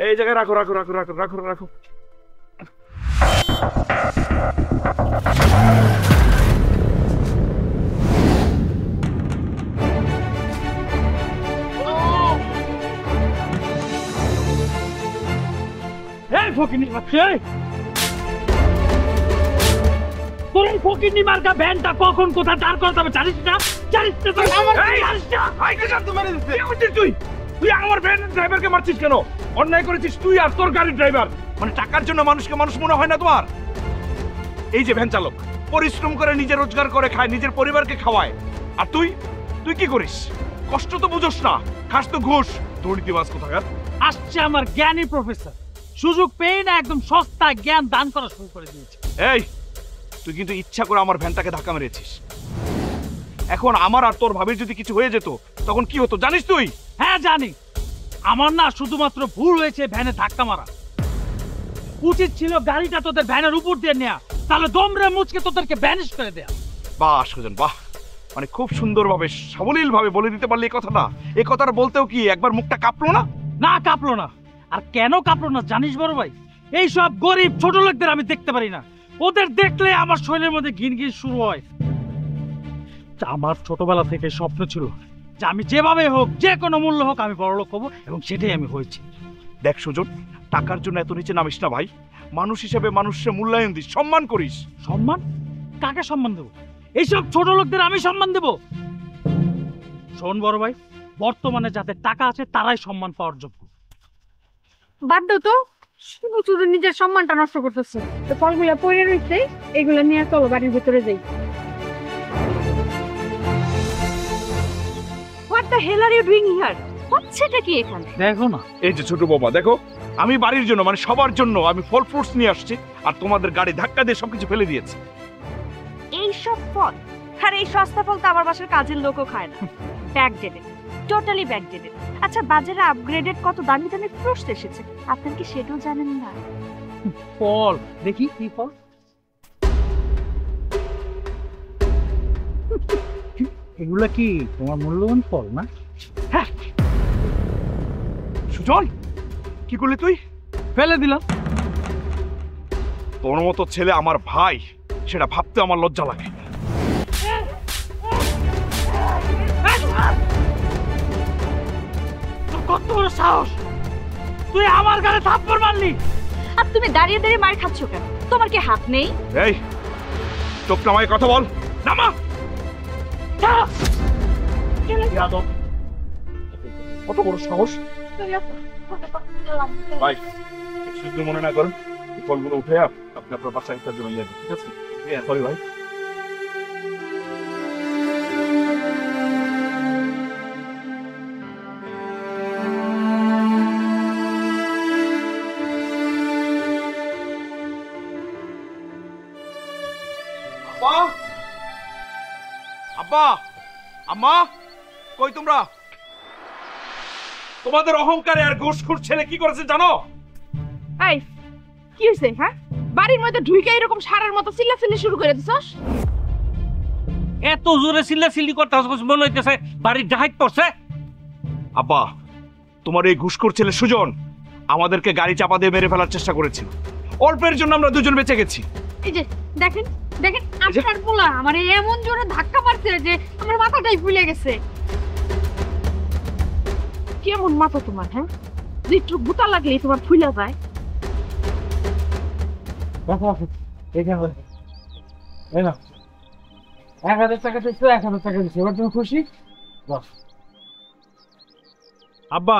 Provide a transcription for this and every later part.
এই জায়গায় রাখো রাখো রাখো রাখো রাখো রাখো। এই ফকিনি বাচ্চা, তোর এই ফকিনি মার্কা ভ্যানটা কখন কোথায় দাঁড় করতে হবে জানিস না? জানিস না তুই? জানিস না? তুই তুই আমার ভ্যান ড্রাইভারকে মারছিস কেন? অন্যায় করেছিস তুই আর তোর গাড়ির ড্রাইভার। মানে টাকার জন্য মানুষকে মানুষ মনে হয় না তোমার? এই যে ভ্যান চালক পরিশ্রম করে নিজে রোজগার করে খায়, নিজের পরিবারকে খাওয়ায়, আর তুই তুই কি করিস? কষ্ট তো বুঝোস না, খাস তো ঘুষ। দুর্নীতিবাজ কোথাকার। আসছে আমার জ্ঞানী প্রফেসর, সুযোগ পেয়ে না একদম সস্তায় জ্ঞান দান করা শুরু করে দিয়েছে। এই তুই কিন্তু ইচ্ছা করে আমার ভ্যানটাকে ধাক্কা মেরেছিস। এখন আমার আর তোর ভাবির যদি কিছু হয়ে যেত তখন কি হতো জানিস তুই? হ্যাঁ জানি, আমার না শুধুমাত্র ভুল হয়েছে ভ্যানে ধাক্কা মারা। উচিত ছিল গাড়িটা তোদের ভ্যানের উপর দিয়ে নেয়া, তাহলে দমরে মুচকে তোদেরকে ভ্যানিশ করে দেয়া। বাহ সুজন বাহ, মানে খুব সুন্দরভাবে সাবলীল ভাবে বলে দিতে পারলি এই কথাটা। এই কথাটা বলতেও কি একবার মুখটা কাঁপলো না? না কাঁপলো না। আর কেন কাঁপলো না জানিস বড় ভাই? এই সব গরিব ছোট লোকদের আমি দেখতে পারি না, ওদের দেখলে আমার শরীরের মধ্যে ঘিনঘিন শুরু হয়। আমার ছোটবেলা থেকে স্বপ্ন ছিল যে আমি যেভাবে হোক, যে কোনো মূল্য হোক আমি বড়লোক হবো, এবং সেটাই আমি হয়েছি। দেখ সুজন, টাকার জন্য এত নিচে নামিস না ভাই। মানুষ হিসেবে মানুষের মূল্যায়ন দিস, সম্মান করিস। সম্মান? কাকে সম্মান দেবো? এইসব ছোট লোকদের আমি সম্মান দেব? শোন বড় ভাই, বর্তমানে যাদের টাকা আছে তারাই সম্মান পাওয়ার যোগ্য। বাদ দাও তো, শুধু শুধু নিজের সম্মানটা নষ্ট করতেছে। তো ফলগুলো পড়ে রয়েছে, এগুলো নিয়ে চলো বাড়ির ভিতরে যাই। What the hell are you doing here? হচ্ছেটা কি এখানে? দেখো না, এই যে ছোট বাবা দেখো, আমি বাড়ির জন্য মানে সবার জন্য আমি ফল ফ্রুটস নিয়ে আসছি, আর তোমাদের গাড়ি ধাক্কা দিয়ে সবকিছু ফেলে দিয়েছে। এইসব ফল আর এই সস্তা ফল তো আমার বাসার কাজের লোকও খায় না। Backdated, totally backdated. আচ্ছা বাজারে আপগ্রেডেড কত দামি দামি ফ্রুটস এসেছে, আপনারা কি সেটাও জানেন না? ফল দেখি কি ফল। এগুলা কি তোমার মূল্যবান ফল না? হ্যাঁ সুজন, কি করলি তুই? ফেলে দিলাম। তোর মতো ছেলে আমার ভাই, সেটা ভাবতে আমার লজ্জা লাগে। কত বড় সাহস, তুই আমার গায়ে থাপ্পড় মারলি? আর তুমি দাঁড়িয়ে দাঁড়িয়ে মার খাচ্ছ কেন? তোমার কি হাত নেই? এই চোখ নামায় কথা বল। নামা। কত বড় সাহস! ভাই শুধু মনে না করেন, এই ফলগুলো উঠে আপনি আপনার বাসায় একটা জন্য যাবেন, ঠিক আছে? সরি ভাই। আব্বা, আব্বা, আম্মা, কই তোমরা? তোমাদের অহংকারে আর ঘুষখোর ছেলে কি করেছে জানো? এই কি হইছে? হ্যাঁ, বাড়ির মধ্যে ঢুকে এরকম সারার মতো চিল্লাচিল্লি শুরু করে দিছস? এত জোরে চিল্লাচিল্লি করতে মনে হইতেছে বাড়ির ডাহাইত পড়ছে। আব্বা, তোমার এই ঘুষখোর ছেলে সুজন আমাদেরকে গাড়ি চাপা দিয়ে মেরে ফেলার চেষ্টা করেছিল। অল্পের জন্য আমরা দুজন বেঁচে গেছি। এই যে দেখেন দেখেন, আপনার পোলা আমার এমন জোরে ধাক্কা মারছে যে আমার মাথাটাই ফুলে গেছে। কেমন মাথা তোমার? হ্যাঁ, যে একটু গুতা লাগলেই তোমার ফুলে যায়। আব্বা,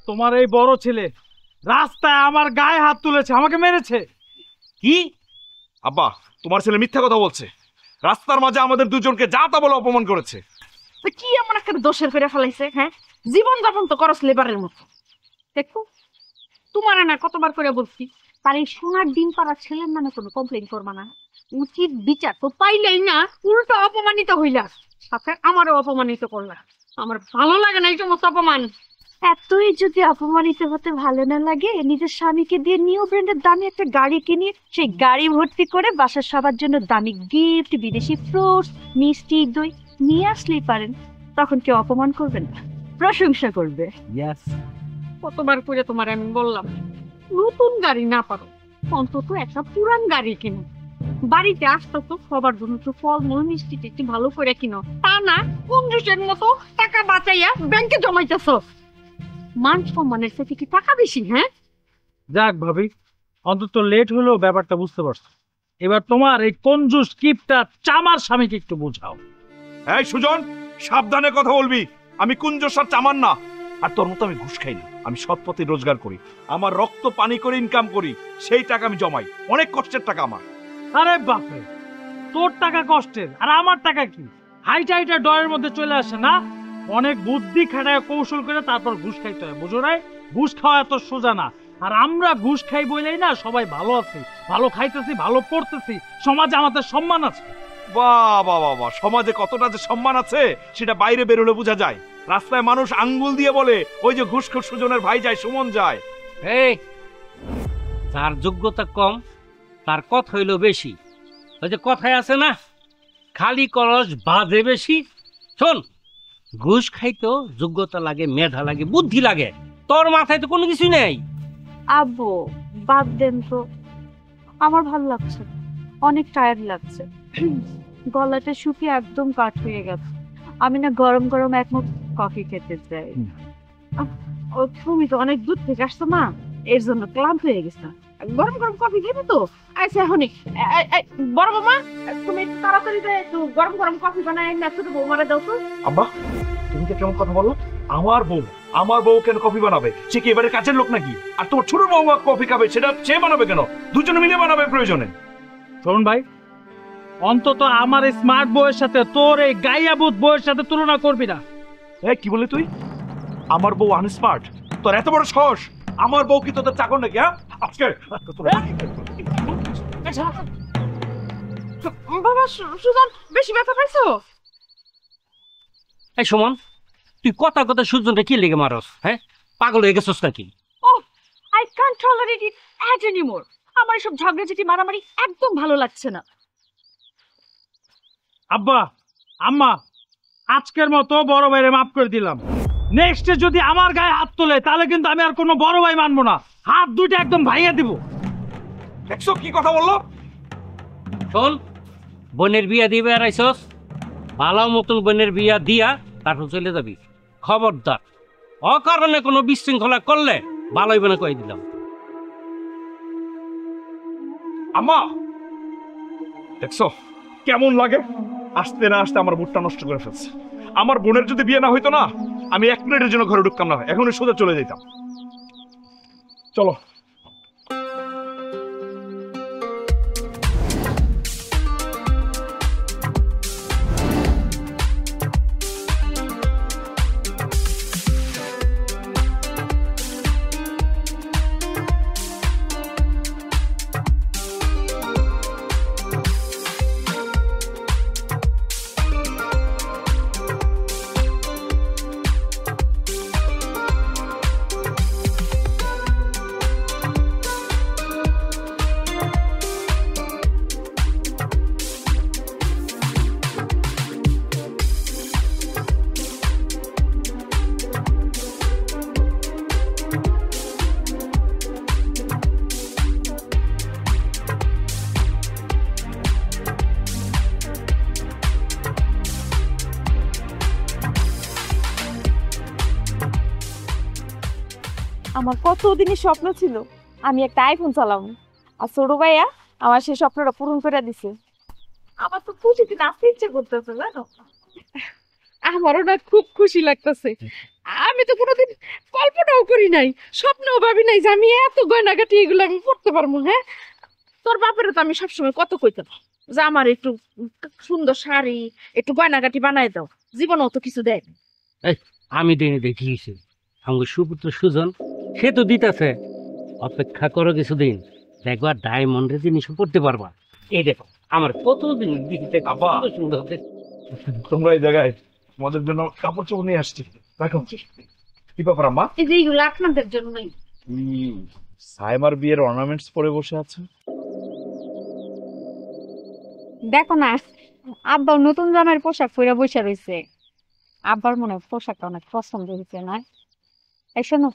তোমার এই বড় ছেলে রাস্তায় আমার গায়ে হাত তুলেছে, আমাকে মেরেছে। কি? আব্বা, তোমার ছেলে মিথ্যা কথা বলছে। রাস্তার মাঝে আমাদের দুজনকে যা তা বলে অপমান করেছে। তো কি এমন একটা দোষের করে ফেলাইছে? হ্যাঁ, জীবন যাপন তো করস লেবারের মতো। দেখো তোমার না কতবার করে বলছি, তার এই সোনার ডিম পাড়া ছেলের নামে কোনো কমপ্লেন করবা না। উচিত বিচার তো পাইলেই না, উল্টো অপমানিত হইলা, সাথে আমারও অপমানিত করলা। আমার ভালো লাগে না এই সমস্ত অপমান। এতই যদি অপমানিত হতে ভালো না লাগে, নিজের স্বামীকে দিয়ে নিউ ব্র্যান্ডের দামি একটা গাড়ি কিনে সেই গাড়ি ভর্তি করে বাসার সবার জন্য দামি গিফট, বিদেশি ফ্রুটস, মিষ্টি, দই নিয়ে আসলেই পারেন। তখন কেউ অপমান করবেন না, প্রশংসা করবে। কতবার করে তোমার আমি বললাম নতুন গাড়ি না পারো অন্তত একটা পুরান গাড়ি কিনো। বাড়িতে আসতো তো সবার জন্য তো ফলমূল মিষ্টি টিষ্টি ভালো করে কিনো, তা না কঞ্জুসের মতো টাকা বাঁচাইয়া ব্যাংকে জমাইতেছ। মান সম্মানের সাথে কি টাকা বেশি? হ্যাঁ যাক ভাবি, অন্তত লেট হলেও ব্যাপারটা বুঝতে পারছো। এবার তোমার এই কঞ্জুস কিপটা চামার স্বামীকে একটু বোঝাও। এই সুজন, সাবধানে কথা বলবি। আমি কুঞ্জসার চামান না, আর তোর মতো আমি ঘুষ খাই না। আমি সৎ পথে রোজগার করি, আমার রক্ত পানি করে ইনকাম করি, সেই টাকা আমি জমাই। অনেক কষ্টের টাকা আমার। আরে বাপরে, তোর টাকা কষ্টের আর আমার টাকা কি হাইটা হাইটা ডয়ের মধ্যে চলে আসে না? অনেক বুদ্ধি খাটায় কৌশল করে তারপর ঘুষ খাইতে হয়, বুঝো নাই? ঘুষ খাওয়া এত সোজা না। আর আমরা ঘুষ খাই বলেই না সবাই ভালো আছি, ভালো খাইতেছি, ভালো পড়তেছি, সমাজে আমাদের সম্মান আছে। বাহ বাহ বাহ বাহ, সমাজে কতটা যে সম্মান আছে সেটা বাইরে বেরোলে বোঝা যায়। রাস্তায় মানুষ আঙ্গুল দিয়ে বলে ওই যে ঘুষখোর সুজনের ভাই যায়, সুমন যায়। এই যার যোগ্যতা কম তার কথা হইল বেশি। ওই যে কথায় আছে না, খালি কলস বাজে বেশি। শোন, ঘুষ খাইতেও যোগ্যতা লাগে, মেধা লাগে, বুদ্ধি লাগে। তোর মাথায় তো কোনো কিছু নেই। আব্বু বাদ দেন তো, আমার ভালো লাগছে না। অনেক টায়ার্ড লাগছে, গলাটা শুকিয়ে একদম কাঠ হয়ে গেছে। আমি না গরম গরম এক মুখ কফি খেতে চাই। ও তুমি তো অনেক দূর থেকে আসছো মা, এর জন্য ক্লান্ত হয়ে গেছে। গরম গরম কফি খেবে তো? আচ্ছা এখনই বড় মামা, তুমি একটু তাড়াতাড়ি একটু গরম গরম কফি বানায় না ছোট বৌমারে দাও তো। আব্বা, তুমি তো কেমন কথা বললো? আমার বউ কেন কফি বানাবে? সে কি এবারে কাজের লোক নাকি? আর তোমার ছোট বউ কফি খাবে, সেটা সে বানাবে কেন? দুজনে মিলে বানাবে প্রয়োজনে। শোন ভাই, অন্তত আমার এই স্মার্ট বউয়ের সাথে তোর এই গাইয়াবুত বউয়ের সাথে তুলনা করবি না। এই কি বলে তুই? আমার বউ আনস্মার্ট? তোর এত বড় সাহস? আমার বউ কি তোদের চাকর নাকি? হ্যাঁ, আজকে বাবা সুজন, বেশি ব্যথা পাইছো? এই সুমন, তুই কথা কথা সূর্যটা কি লেগে মারস? হ্যাঁ, পাগল হয়ে গেছস নাকি? I can't tolerate it at anymore. আমার সব ঝগড়াঝাটি মারামারি একদম ভালো লাগছে না। আব্বা, আম্মা, আজকের মতো বড় ভাইরে মাফ করে দিলাম। নেক্সটে যদি আমার গায়ে হাত তোলে তাহলে কিন্তু আমি আর কোনো বড় ভাই মানবো না। হাত দুইটা একদম ভাইয়া দিব। দেখছো কি কথা বললো? শোন, বোনের বিয়া দিবে আর আইসস, ভালো মতন বোনের বিয়া দিয়া তারপর চলে যাবি। খবরদার অকারণে কোনো বিশৃঙ্খলা করলে ভালো হইবে না, কই দিলাম। আম্মা, দেখছো কেমন লাগে? আসতে না আসতে আমার বুটটা নষ্ট করে ফেলছে। আমার বোনের যদি বিয়ে না হইতো না, আমি এক মিনিটের জন্য ঘরে ঢুকতাম না, এখন সোজা চলে যেতাম। চলো। আমার কতদিনের স্বপ্ন ছিল আমি একটা আইফোন চালাবো, আর ছোট ভাইয়া আমার সেই স্বপ্নটা পূরণ করে দিছে। আমার তো খুশিতে নাচতে ইচ্ছে করতেছে জানো। আমারও না খুব খুশি লাগতেছে। আমি তো কোনোদিন কল্পনাও করি নাই, স্বপ্নও ভাবি নাই যে আমি এত গয়নাগাটি এগুলো আমি পড়তে পারবো। হ্যাঁ, তোর বাপেরও তো আমি সবসময় কত কইতাম যে আমার একটু সুন্দর শাড়ি, একটু গয়নাগাটি বানাই দাও। জীবনেও তো কিছু দেয়। আমি দিনে দেখিয়েছি আমার সুপুত্র সুজন, সে তো দিতেছে। অপেক্ষা করো কিছুদিন, দেখবা ডায়মন্ডের জিনিস পড়তে পারবা। এই দেখো আমার কতদিন দিতে আব্বা। সুন্দর। তোমরা এই জায়গায় তোমাদের জন্য কাপড় চোপড় নিয়ে আসছি, দেখো। কি ব্যাপার আম্মা? এই যে এইগুলো আপনাদের জন্যই। সাইমার বিয়ের অর্নামেন্টস পরে বসে আছে। দেখো না, আব্বা নতুন জামার পোশাক পরে বসে রয়েছে। আব্বার মনে হয় পোশাকটা অনেক পছন্দ হয়েছে না? এই শোনো,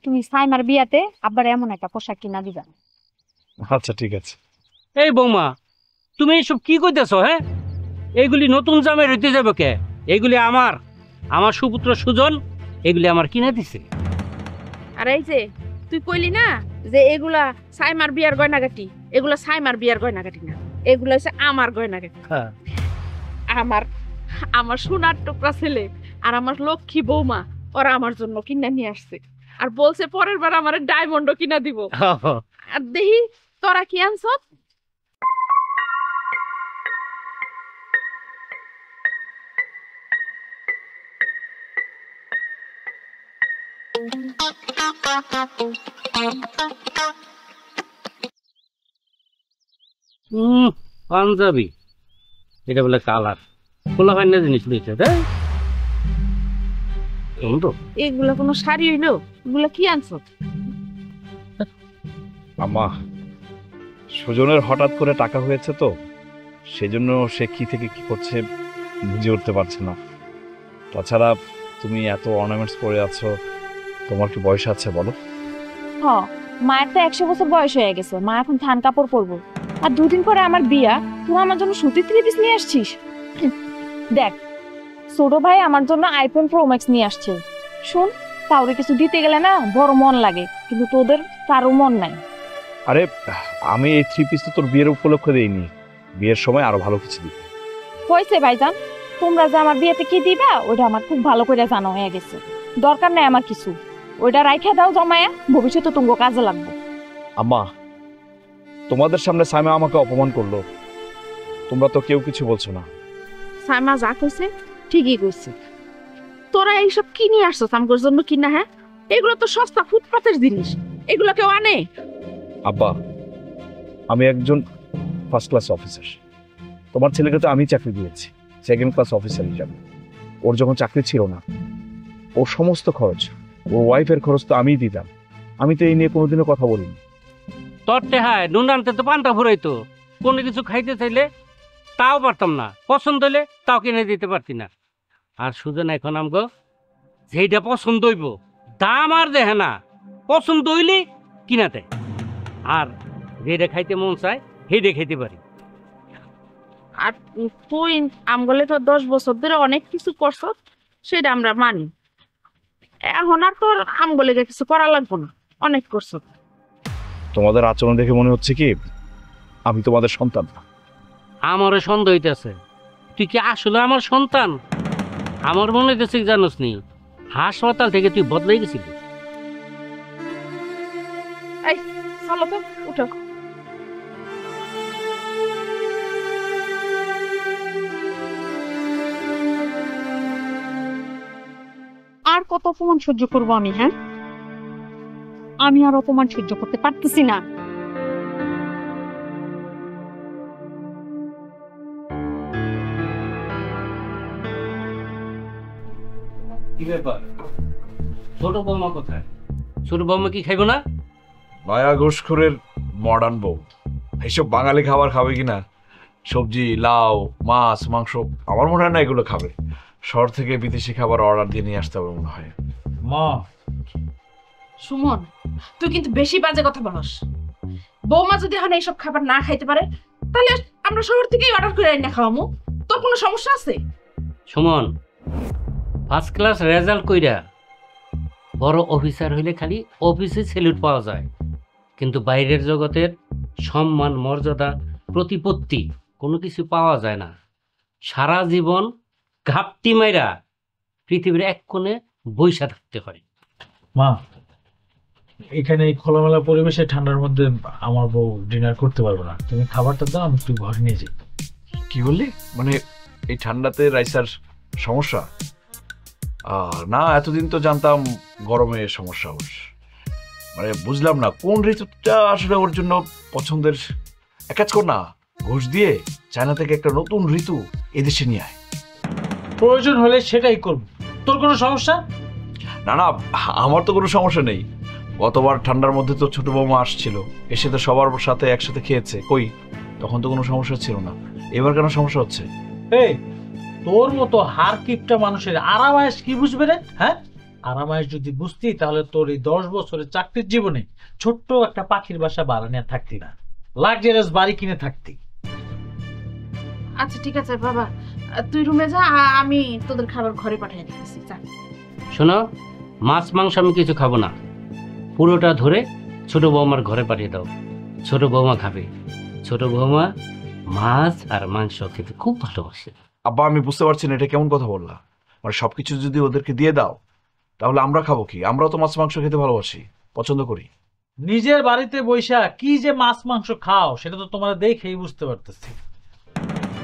তুমি সাইমার বিয়াতে আবার এমন একটা পোশাক কিনা দিবা। আচ্ছা ঠিক আছে। এই বৌমা, তুমি এইসব কি কইতেছ? হ্যাঁ, এইগুলি নতুন জামে রইতে যাবে কে? এইগুলি আমার সুপুত্র সুজন এগুলি আমার কিনে দিছে। আর এই যে তুই কইলি না যে এগুলা সাইমার বিয়ার গয়নাগাটি, এগুলা সাইমার বিয়ার গয়নাগাটি না, এগুলা হচ্ছে আমার গয়নাগাটি। হ্যাঁ, আমার সোনার টুকরা ছেলে আর আমার লক্ষ্মী বৌমা ওরা আমার জন্য কিনা নিয়ে আসছে, আর বলছে পরের বার আমার ডায়মন্ডও কিনা দিব। আর দেখি তোরা কি আনছ? পাঞ্জাবি, এটা বলে কালার খোলা হয় না জিনিস লইছে। তাই এগুলা কোনো শাড়ি হইলো? এগুলা কি আনছ? আম্মা, সুজনের হঠাৎ করে টাকা হয়েছে তো, সেজন্য সে কি থেকে কি করছে বুঝে উঠতে পারছে না। তাছাড়া তুমি এত অর্নামেন্টস পরে আছো, তোমার কি বয়স আছে বলো? হ, মায়ের তো 100 বছর বয়স হয়ে গেছে, মা এখন থান কাপড় পরবো। আর 2 দিন পরে আমার বিয়া, তুই আমার জন্য সুতির 3 পিস নিয়ে আসছিস? দেখ, ছোট ভাই আমার জন্য আইফোন প্রো ম্যাক্স নিয়ে আসছে। শুন, কাউরে কিছু দিতে গেলে না বড় মন লাগে, কিন্তু তোদের কারো মন নাই। আরে আমি এই 3 পিস তো তোর বিয়ের উপলক্ষে দেইনি, বিয়ের সময় আরো ভালো কিছু দিতে। হয়েছে ভাইজান, তোমরা যে আমার বিয়েতে কি দিবা ওটা আমার খুব ভালো করে জানা হয়ে গেছে। দরকার নাই আমার কিছু, ওইটা রাইখা দাও জমায়া, ভবিষ্যতে তোমাকে কাজে লাগবে। আম্মা, তোমাদের সামনে সাইমা আমাকে অপমান করলো, তোমরা তো কেউ কিছু বলছো না। সাইমা যা কইছে ঠিকই কইছে। তোরা এইসব কি নিয়ে আসছস আমার জন্য কিনা? হ্যাঁ, এগুলো তো সস্তা ফুটপাতের জিনিস, এগুলো কেউ আনে? আব্বা, আমি একজন ফার্স্ট ক্লাস অফিসার, তোমার ছেলেকে তো আমি চাকরি দিয়েছি সেকেন্ড ক্লাস অফিসার হিসাবে। ওর যখন চাকরি ছিল না, ওর সমস্ত খরচ, ওর ওয়াইফের খরচ তো আমিই দিতাম। আমি তো এই নিয়ে কোনোদিনও কথা বলিনি। তোর টেহায় নুন আনতে তো পান্তা ফুরাইতো, কোনো কিছু খাইতে চাইলে তাও পারতাম না, পছন্দ হইলে তাও কিনে দিতে পারতি না। আর সুজন এখন আমগো যেইটা পছন্দ হইব দাম আর দেখে না, পছন্দ হইলে কিনা দেয়, আর যেটা খাইতে মন চায় সেইটা খাইতে পারি। আর তুই আমগলে তো 10 বছর ধরে অনেক কিছু করছ, সেটা আমরা মানি। এখন আর তোর আমগলে কিছু করা লাগবে না, অনেক করছ। তোমাদের আচরণ দেখে মনে হচ্ছে কি আমি তোমাদের সন্তান না। আমারও সন্দেহ হইতেছে, তুই কি আসলে আমার সন্তান? আমার মনে হইতেছে জানোস নি, হাসপাতাল থেকে তুই বদলাই গেছিলি। এই চলো তো, উঠো। আর কত অপমান সহ্য করবো আমি? হ্যাঁ, আমি আর অপমান সহ্য করতে পারতেছি না। কি ব্যাপার, ছোট বৌমা কোথায়? ছোট বৌমা কি খাইব না? নয়া ঘুষখোরের মডার্ন বউ এইসব বাঙালি খাবার খাবে কিনা? সবজি, লাউ, মাছ, মাংস, আমার মনে হয় না এগুলো খাবে। শহর থেকে বিদেশি খাবার অর্ডার দিয়ে নিয়ে আসতে হবে মনে হয়। মা, সুমন, তুই কিন্তু বেশি বাজে কথা বলস। বৌমা যদি এখন এইসব খাবার না খাইতে পারে, তাহলে আমরা শহর থেকেই অর্ডার করে এনে খাওয়ামু। তোর কোনো সমস্যা আছে? সুমন, ফার্স্ট ক্লাস রেজাল্ট কইরা বড় অফিসার হইলে খালি অফিসে স্যালুট পাওয়া যায়, কিন্তু বাইরের জগতের সম্মান, মর্যাদা, প্রতিপত্তি কোনো কিছু পাওয়া যায় না। সারা জীবন ঘাপটি মাইরা পৃথিবীর এক কোণে বইসা থাকতে হয়। মা, এখানে এই খোলামেলা পরিবেশে ঠান্ডার মধ্যে আমার বউ ডিনার করতে পারবো না, তুমি খাবারটা দাও, আমি একটু ঘরে নিয়ে যাই। কি বললি? মানে এই ঠান্ডাতে রাইসার সমস্যা? না, এতদিন তো জানতাম গরমে সমস্যা ওর। মানে বুঝলাম না কোন ঋতুটা আসলে ওর জন্য পছন্দের। এক কাজ কর না, ঘুষ দিয়ে চায়না থেকে একটা নতুন ঋতু এদেশে নিয়ে আয়। প্রয়োজন হলে সেটাই করব, তোর কোনো সমস্যা? না না, আমার তো কোনো সমস্যা নেই। গতবার ঠান্ডার মধ্যে তো ছোট বৌমা আসছিল, এসে তো সবার সাথে একসাথে খেয়েছে, কই তখন তো কোনো সমস্যা ছিল না। এবার কেন সমস্যা হচ্ছে? এই, তোর মতো হার কিপটা মানুষের আরাম আয়েস কি বুঝবে রে? হ্যাঁ, আরামায়েশ যদি বুঝতি তাহলে তোর এই 10 বছরের চাকরির জীবনে ছোট্ট একটা পাখির বাসা ভাড়া নিয়ে থাকতি না, লাক্সারিয়াস বাড়ি কিনে থাকতি। আচ্ছা ঠিক আছে বাবা, তুই রুমে যা, আমি তোদের খাবার ঘরে পাঠিয়ে দিতেছি। যা। শোনো, মাছ মাংস আমি কিছু খাবো না, পুরোটা ধরে ছোট বৌমার ঘরে পাঠিয়ে দাও। ছোট বৌমা খাবে। ছোট বৌমা মাছ আর মাংস খেতে খুব ভালোবাসে। আব্বা আমি বুঝতে পারছি না, এটা কেমন কথা বললা? মানে সবকিছু যদি ওদেরকে দিয়ে দাও তাহলে আমরা খাবো কি? আমরাও তো মাছ মাংস খেতে ভালোবাসি, পছন্দ করি। নিজের বাড়িতে বৈশা কি যে মাছ মাংস খাও সেটা তো তোমরা দেখেই বুঝতে পারতেছি।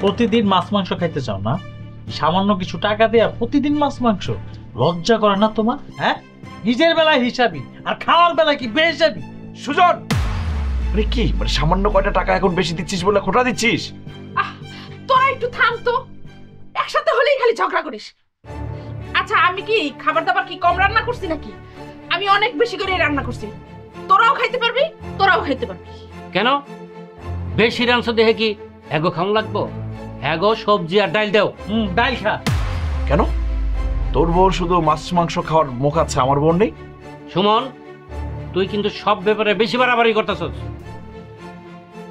প্রতিদিন মাছ মাংস খাইতে চাও না? সামান্য কিছু টাকা দেয়া প্রতিদিন মাছ মাংস, লজ্জা করে না তোমার? হ্যাঁ, নিজের বেলায় হিসাবি আর খাওয়ার বেলায় কি বেহিসাবি? সুজন, মানে কি, মানে সামান্য কয়টা টাকা এখন বেশি দিচ্ছিস বলে খোটা দিচ্ছিস? তোরা একটু থাম তো, একসাথে হলেই খালি ঝগড়া করিস। আচ্ছা আমি কি খাবার দাবার কি কম রান্না করছি নাকি? আমি অনেক বেশি করে রান্না করছি, তোরাও খাইতে পারবি, তোরাও খাইতে পারবি। কেন বেশি রাংস দেখে কি এগো খাম লাগবো? এগো সবজি আর ডাল দাও। ডাল খা। কেন তোর বউর শুধু মাছ মাংস খাওয়ার মুখ আছে, আমার বোন নেই? সুমন, তুই কিন্তু সব ব্যাপারে বেশি বাড়াবাড়ি করতেছস।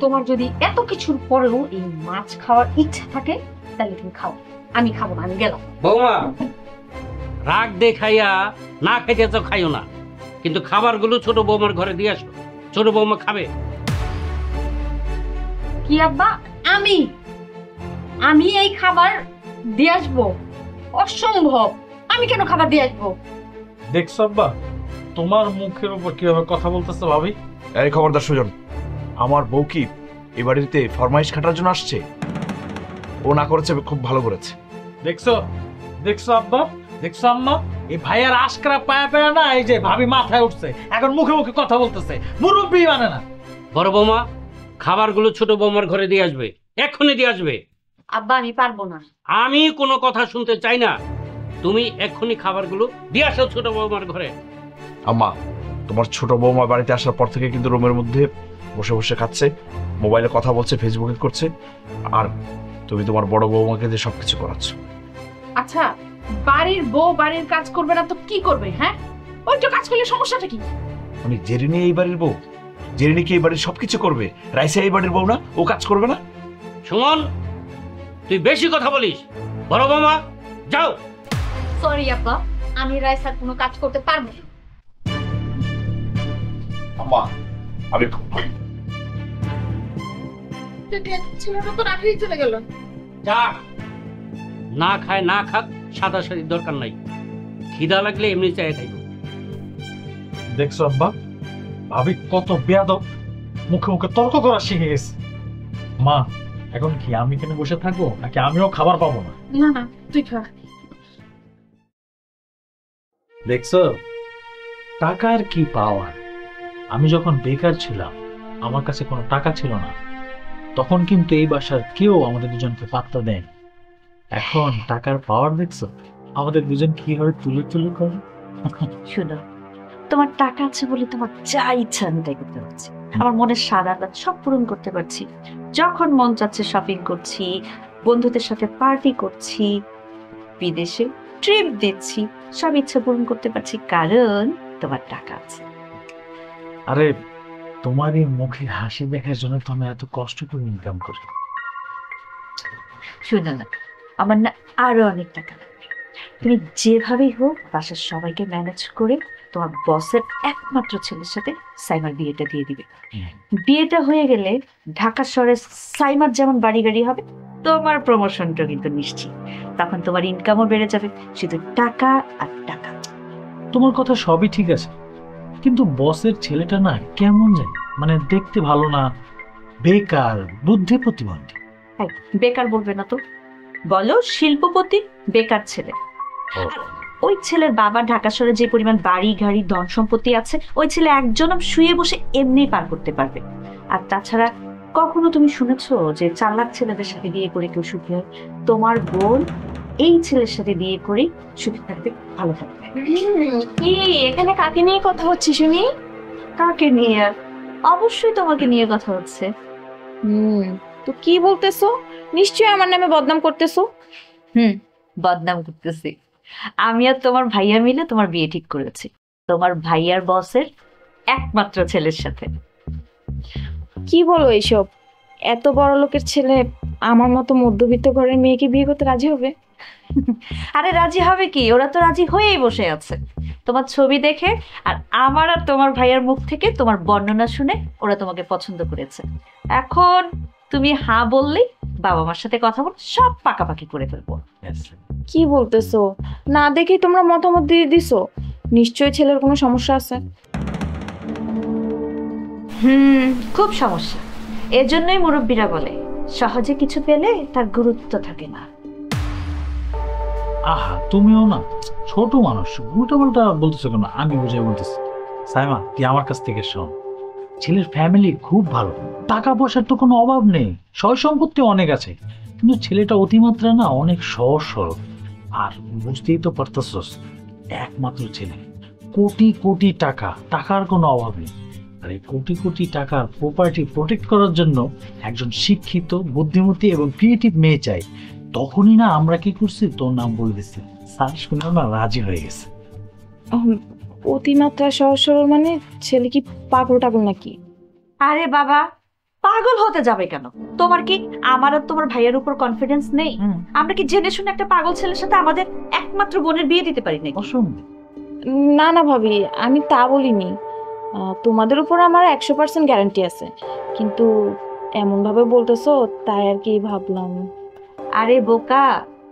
তোমার যদি এত কিছুর পরেও এই মাছ খাওয়ার ইচ্ছা থাকে তাহলে তুমি খাও, আমি খাবো না, আমি গেলাম। বৌমা, রাগ দেখাইয়া না খাইতে তো খাইও না, কিন্তু খাবারগুলো ছোট বৌমার ঘরে দিয়ে আসো। ছোট বৌমা খাবে। কি আব্বা, আমি আমি এই খাবার দিয়ে আসবো? অসম্ভব, আমি কেন খাবার দিয়ে আসবো? দেখছো আব্বা তোমার মুখের উপর কিভাবে কথা বলতেছে ভাবি? এই খবরদার সুজন, আমার বউ কি এই বাড়িতে ফরমাইশ খাটার জন্য আসছে? ও না করেছে, খুব ভালো করেছে। দেখছো দেখছো আব্বা, দেখছো আম্মা, এই ভাইয়ার আশকারা পায়া পায়া না এই যে ভাবি মাথায় উঠছে, এখন মুখে মুখে কথা বলতেছে, মুরব্বি মানে না। বড় বৌমা, খাবারগুলো ছোট বৌমার ঘরে দিয়ে আসবে, এক্ষুনি দিয়ে আসবে। আব্বা আমি পারবো না। আমি কোনো কথা শুনতে চাই না, তুমি এক্ষুনি খাবারগুলো দিয়ে আসো ছোট বৌমার ঘরে। আম্মা, তোমার ছোট বৌমা বাড়িতে আসার পর থেকে কিন্তু রুমের মধ্যে বসে বসে খাচ্ছে, মোবাইলে কথা বলছে, ফেসবুকে করছে, আর তুমি তোমার বড় বৌমাকে দিয়ে সবকিছু করাচ্ছ। আচ্ছা বাড়ির বউ বাড়ির কাজ করবে না তো কি করবে? হ্যাঁ, ওই তো কাজ করলে সমস্যাটা কি? মানে জেরিনি এই বাড়ির বউ? জেরিনি কি এই বাড়ির সবকিছু করবে? রাইসা এই বাড়ির বউ না? ও কাজ করবে না? সুমন, তুই বেশি কথা বলিস। বড় বৌমা যাও। সরি আব্বা, আমি রাইসার কোনো কাজ করতে পারবো না। আম্মা আমি ছেলেটা তো রাখেই চলে গেল। যা, না খায় না খাক, সাদা সাদির দরকার নাই। খিদা লাগলে এমনি চাই খাইব। দেখছো আব্বা, ভাবি কত বেয়াদব, মুখে মুখে তর্ক করা শিখে গেছে। মা, এখন কি আমি এখানে বসে থাকবো নাকি আমিও খাবার পাবো না? না না, তুই খা। দেখছো টাকার কি পাওয়ার। আমি যখন বেকার ছিলাম, আমার কাছে কোনো টাকা ছিল না, তখন কিন্তু এই বাসার কেউ আমাদের দুজনকে পাত্তা দেয়নি। এখন টাকার পাওয়ার দেখছো, আমাদের দুজন কিভাবে তুলে তুলে করে। শুনো, তোমার টাকা আছে বলে তোমার যা ইচ্ছা আমি তাই করতে পারছি, আমার মনের সারা রাত সব পূরণ করতে পারছি। যখন মন চাচ্ছে শপিং করছি, বন্ধুদের সাথে পার্টি করছি, বিদেশে ট্রিপ দিচ্ছি, সব ইচ্ছা পূরণ করতে পারছি কারণ তোমার টাকা আছে। আরে তোমার এই মুখে হাসি দেখার জন্য তো আমি এত কষ্ট করে ইনকাম করি। শুনো না, আমার না আরো অনেক টাকা লাগবে। তুমি যেভাবেই হোক বাসার সবাইকে ম্যানেজ করে তোমার বসের একমাত্র ছেলের সাথে সাইমার বিয়েটা দিয়ে দিবে। বিয়েটা হয়ে গেলে ঢাকা শহরে সাইমার যেমন বাড়ি গাড়ি হবে, তোমার প্রমোশনটা কিন্তু নিশ্চিত। তখন তোমার ইনকামও বেড়ে যাবে, শুধু টাকা আর টাকা। তোমার কথা সবই ঠিক আছে, কিন্তু বসের ছেলেটা না কেমন জানি, মানে দেখতে ভালো না, বেকার, বুদ্ধি প্রতিবন্ধী। হ্যাঁ, বেকার বলবে না তো, বলো শিল্পপতি বেকার ছেলে। ওই ছেলের বাবা ঢাকা শহরে যে পরিমাণ বাড়ি গাড়ি ধন সম্পত্তি আছে, ওই ছেলে একজন শুয়ে বসে এমনি পার করতে পারবে। আর তাছাড়া কখনো তুমি শুনেছো যে চালাক ছেলেদের সাথে বিয়ে করে কেউ সুখী হয়? তোমার বোন এই ছেলের সাথে বিয়ে করে সুখী থাকবে, ভালো থাকবে। কি এখানে কাকে নিয়ে কথা হচ্ছে শুনি? কাকে নিয়ে? অবশ্যই তোমাকে নিয়ে কথা হচ্ছে। তো কি বলতেছো? নিশ্চয়ই আমার নামে বদনাম করতেছো। বদনাম করতেছি। আমি আর তোমার ভাইয়া মিলে তোমার বিয়ে ঠিক করেছি তোমার ভাইয়ার বসের একমাত্র ছেলের সাথে। কি বলো এইসব? এত বড় লোকের ছেলে আমার মতো মধ্যবিত্ত ঘরের মেয়েকে বিয়ে করতে রাজি হবে? আরে রাজি হবে কি, ওরা তো রাজি হয়েই বসে আছে। তোমার ছবি দেখে আর আমার আর তোমার ভাইয়ার মুখ থেকে তোমার বর্ণনা শুনে ওরা তোমাকে পছন্দ করেছে। এখন তুমি হ্যাঁ বললেই বাবা মার সাথে কথা বল, সব পাকাপাকি করে ফেলবো। কি বলতেছো? না দেখেই তোমরা মতামত দিয়ে দিছো? নিশ্চয়ই ছেলের কোনো সমস্যা আছে। খুব সমস্যা। এজন্যই মুরব্বীরা বলে সহজে কিছু পেলে তার গুরুত্ব থাকে না। আহা, তুমিও না ছোট মানুষ, উল্টাপাল্টা বলতেছো কেন? আমি বুঝে বলতেছি। সাইমা, তুই আমার কাছ থেকে শোন, ছেলের ফ্যামিলি খুব ভালো, টাকা পয়সার তো কোনো অভাব নেই, সয় সম্পত্তি অনেক আছে, কিন্তু ছেলেটা অতিমাত্রা না অনেক সহজ সরল। আর বুঝতেই তো পারতেছস, একমাত্র ছেলে, কোটি কোটি টাকা, টাকার কোনো অভাব নেই। আর এই কোটি কোটি টাকার প্রপার্টি প্রোটেক্ট করার জন্য একজন শিক্ষিত, বুদ্ধিমতী এবং ক্রিয়েটিভ মেয়ে চাই। তখনই না আমরা কি করছি, তোর নাম বলে দিচ্ছি, স্যার শুনে না রাজি হয়ে গেছে। অতিমাত্রা সহজ সরল মানে ছেলে কি পাগল টাগল নাকি? আরে বাবা, পাগল হতে যাবে কেন? তোমার কি আমার আর তোমার ভাইয়ের উপর কনফিডেন্স নেই? আমরা কি জেনে শুনে একটা পাগল ছেলের সাথে আমাদের একমাত্র বোনের বিয়ে দিতে পারি নাকি? অসম্ভব। না না ভাবি, আমি তা বলিনি। তোমাদের উপর আমার 100% গ্যারান্টি আছে, কিন্তু এমন ভাবে বলতেছো তাই আর কি ভাবলাম। আরে বোকা,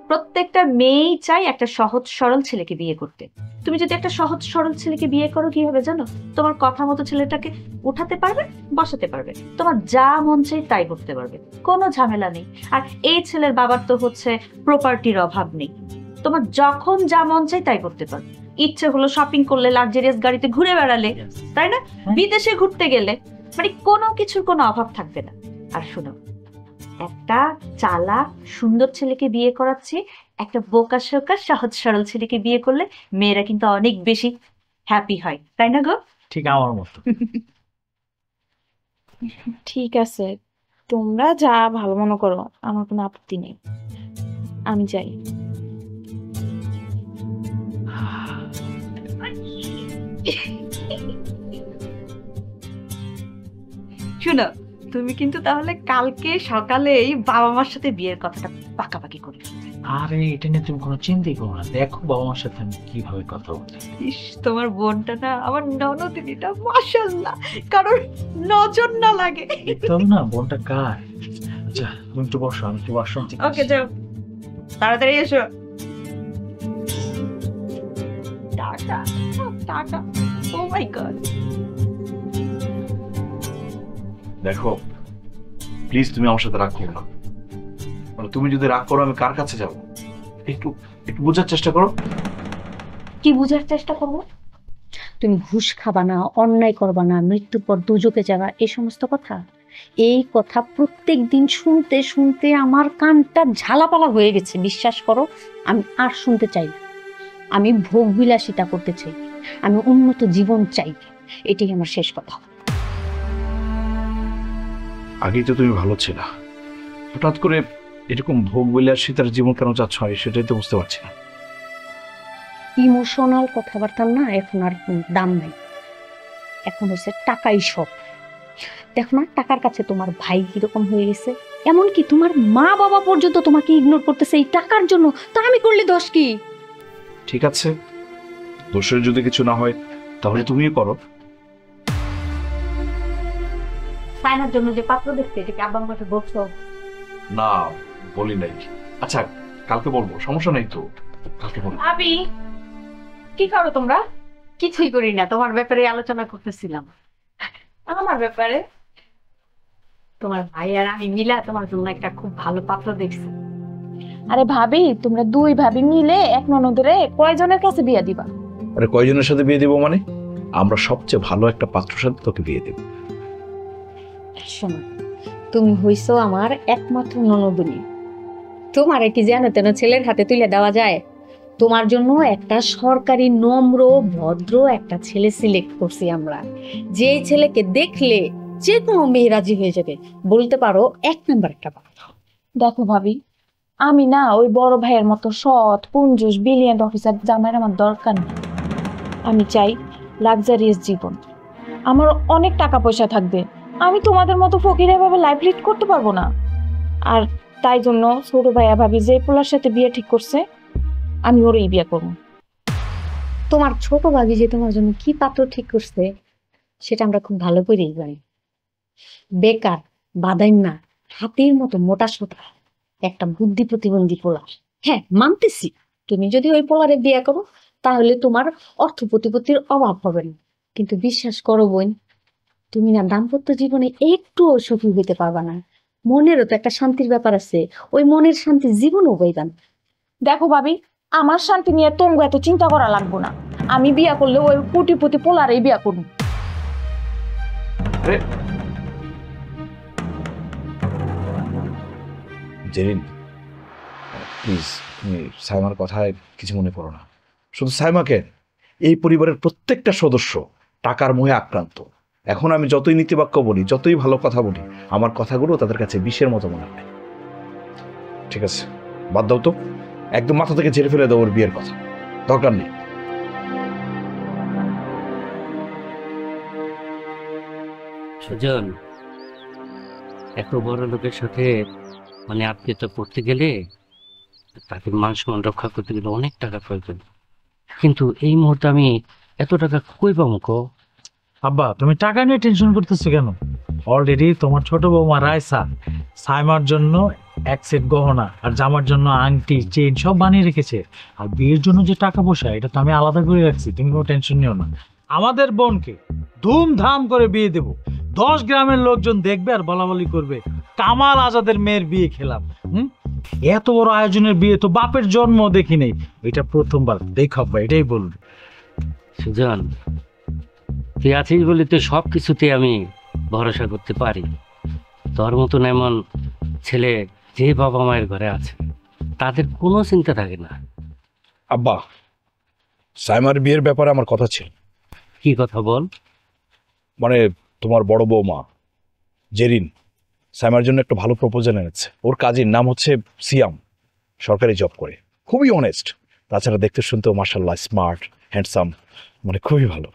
প্রত্যেকটা মেয়েই চাই একটা সহজ সরল ছেলেকে বিয়ে করতে। তুমি যদি একটা সহজ সরল ছেলেকে বিয়ে করো, কি হবে জানো? তোমার কথা মতো ছেলেটাকে উঠাতে পারবে, বসাতে পারবে, তোমার যা মন চাই তাই করতে পারবে, কোনো ঝামেলা নেই। আর এই ছেলের বাবার তো হচ্ছে প্রপার্টির অভাব নেই, তোমার যখন যা মন চাই তাই করতে পারবে। ইচ্ছে হলো শপিং করলে, লাক্সারিয়াস গাড়িতে ঘুরে বেড়ালে, তাই না? বিদেশে ঘুরতে গেলে, মানে কোনো কিছুর কোনো অভাব থাকবে না। আর শোনো, একটা চালাক সুন্দর ছেলেকে বিয়ে করাচ্ছি একটা বোকা শোকা সহজ সরল ছেলেকে বিয়ে করলে মেয়েরা কিন্তু অনেক বেশি হ্যাপি হয়, তাই না গো? ঠিক আমার মতো। ঠিক আছে, তোমরা যা ভালো মনে করো, আমার কোনো আপত্তি নেই, আমি যাই। শুনো, তুমি কিন্তু তাহলে কালকে সকালেই বাবা মার সাথে বিয়ের কথাটা পাকাপাকি করে ফেলবে। আরে এটা নিয়ে তুমি কোনো চিন্তাই করো না, দেখো বাবা মার সাথে আমি কিভাবে কথা বলছি। ইস, তোমার বোনটা না আমার ননদিনীটা, মাশাআল্লাহ, কারোর নজর না লাগে। দেখতে হবে না বোনটা কার। আচ্ছা তুমি একটু বসো, আমি একটু ওয়াশরুম থেকে ওকে, যাও, তাড়াতাড়ি এসো। টাকা টাকা, ও মাই গড। দেখো প্লিজ, তুমি আমার সাথে রাগ করো না। মানে তুমি যদি রাগ করো আমি কার কাছে যাব? একটু একটু বোঝার চেষ্টা করো। কি বুঝার চেষ্টা করবো? তুমি ঘুষ খাবা না, অন্যায় করবা না, মৃত্যুর পর দুজকে যাবা, এই সমস্ত কথা, এই কথা প্রত্যেক দিন শুনতে শুনতে আমার কানটা ঝালাপালা হয়ে গেছে। বিশ্বাস করো, আমি আর শুনতে চাই না। আমি ভোগ বিলাসিতা করতে চাই, আমি উন্নত জীবন চাই, এটাই আমার শেষ কথা। আগেই তো তুমি ভালো ছিল, হঠাৎ করে এরকম ভোগ বিলাসিতার জীবন কেন চাচ্ছ, সেটাই তো বুঝতে পারছি না। ইমোশনাল কথাবার্তার না এখন আর দাম নাই, এখন হচ্ছে টাকাই সব। দেখো না, টাকার কাছে তোমার ভাই কিরকম হয়ে গেছে, এমনকি তোমার মা বাবা পর্যন্ত তোমাকে ইগনোর করতেছে এই টাকার জন্য। তা আমি করলে দোষ কি? ঠিক আছে, দোষের যদি কিছু না হয় তাহলে তুমিও করো। সাইনার জন্য যে পাত্র দেখতে, এটাকে আব্বা আমাকে বলছো? না, বলি নাই। আচ্ছা কালকে বলবো, সমস্যা নেই তো, কালকে বলবো। ভাবি, কি করো তোমরা? কিছুই করি না, তোমার ব্যাপারে আলোচনা করতেছিলাম। আমার ব্যাপারে? তোমার ভাই আর আমি মিলা তোমার জন্য একটা খুব ভালো পাত্র দেখছি। আরে ভাবি, তোমরা দুই ভাবি মিলে এক ননদরে কয়জনের কাছে বিয়া দিবা? আরে কয়জনের সাথে বিয়ে দিব মানে? আমরা সবচেয়ে ভালো একটা পাত্রের সাথে তোকে বিয়ে দেব। শোনো, তুমি হইছো আমার একমাত্র ননদিনী, তোমার কি জানো তেন ছেলের হাতে তুলে দেওয়া যায়? তোমার জন্য একটা সরকারি নম্র ভদ্র একটা ছেলে সিলেক্ট করছি আমরা, যে ছেলেকে দেখলে যে কোনো মেয়ে রাজি হয়ে যাবে, বলতে পারো এক নাম্বার একটা পাত্র। দেখো ভাবি, আমি না ওই বড় ভাইয়ের মতো সৎ কঞ্জুস ব্রিলিয়ান্ট অফিসার জামাইয়ের আমার দরকার নেই। আমি চাই লাক্সারিয়াস জীবন, আমার অনেক টাকা পয়সা থাকবে, আমি তোমাদের মতো ফকিরের ভাবে লাইফ লিড করতে পারবো না। আর তাই জন্য ছোট ভাইয়া ভাবি যে পোলার সাথে বিয়ে ঠিক করছে আমি ওরই বিয়ে করবো। তোমার ছোট ভাবি যে তোমার জন্য কি পাত্র ঠিক করছে সেটা আমরা খুব ভালো করেই জানি। বেকার, বাদাইম্মা, হাতির মতো মোটা সোটা একটা বুদ্ধি প্রতিবন্ধী পোলা। হ্যাঁ মানতেছি, তুমি যদি ওই পোলারে বিয়ে করো তাহলে তোমার অর্থ প্রতিপত্তির অভাব হবে না, কিন্তু বিশ্বাস করো বোন, তুমি না দাম্পত্য জীবনে একটুও সুখী হইতে পারবা না। মনেরও তো একটা শান্তির ব্যাপার আছে, ওই মনের শান্তি জীবনও বইবান। দেখো ভাবি, আমার শান্তি নিয়ে তোমরা এত চিন্তা করা লাগবো না, আমি বিয়া করলে ওই কোটিপতি পোলারেই বিয়া করবো। জেরিন, প্লিজ তুমি সাইমার কথায় কিছু মনে করো না। শুধু সাইমাকে, এই পরিবারের প্রত্যেকটা সদস্য টাকার মোহে আক্রান্ত। এখন আমি যতই নীতিবাক্য বলি, যতই ভালো কথা বলি, আমার কথাগুলো তাদের কাছে বিষের মতো মনে হয়। ঠিক আছে, বাদ দাও তো, একদম মাথা থেকে ঝেড়ে ফেলে দাও ওর বিয়ের কথা, দরকার নেই। সুজন, এত বড় লোকের সাথে মানে আত্মীয়তা করতে গেলে তাকে মান সম্মান রক্ষা করতে গেলে অনেক টাকা প্রয়োজন, কিন্তু এই মুহূর্তে আমি এত টাকা কই পাবো কো? আব্বা তুমি টাকা নিয়ে টেনশন করতেছো কেন? অলরেডি তোমার ছোট বৌমা রায়সা সাইমার জন্য এক সেট গহনা আর জামার জন্য আংটি চেইন সব বানিয়ে রেখেছে। আর বিয়ের জন্য যে টাকা পয়সা এটা তো আমি আলাদা করে রাখছি, তুমি কোনো টেনশন নিও না। আমাদের বোনকে ধুমধাম করে বিয়ে দেব, 10 গ্রামের লোকজন দেখবে আর বলাবলি করবে কামাল আজাদের মেয়ের বিয়ে খেলাম। এত বড় আয়োজনের বিয়ে তো বাপের জন্ম দেখি নেই, এটা প্রথমবার দেখো আব্বা, এটাই বলুন। সুজন, তুই আছিস বলে তো সব কিছুতে আমি ভরসা করতে পারি। তোর মতন এমন ছেলে যে বাবা মায়ের ঘরে আছে তাদের কোনো চিন্তা থাকে না। আব্বা, সাইমার বিয়ের ব্যাপারে আমার কথা ছিল। কি কথা বল? মানে তোমার বড় বৌমা জেরিন সাইমার জন্য একটা ভালো প্রপোজাল এনেছে। ওর কাজের নাম হচ্ছে সিয়াম, সরকারি জব করে, খুবই অনেস্ট, তাছাড়া দেখতে শুনতেও মাশাআল্লাহ স্মার্ট হ্যান্ডসাম, মানে খুবই ভালো।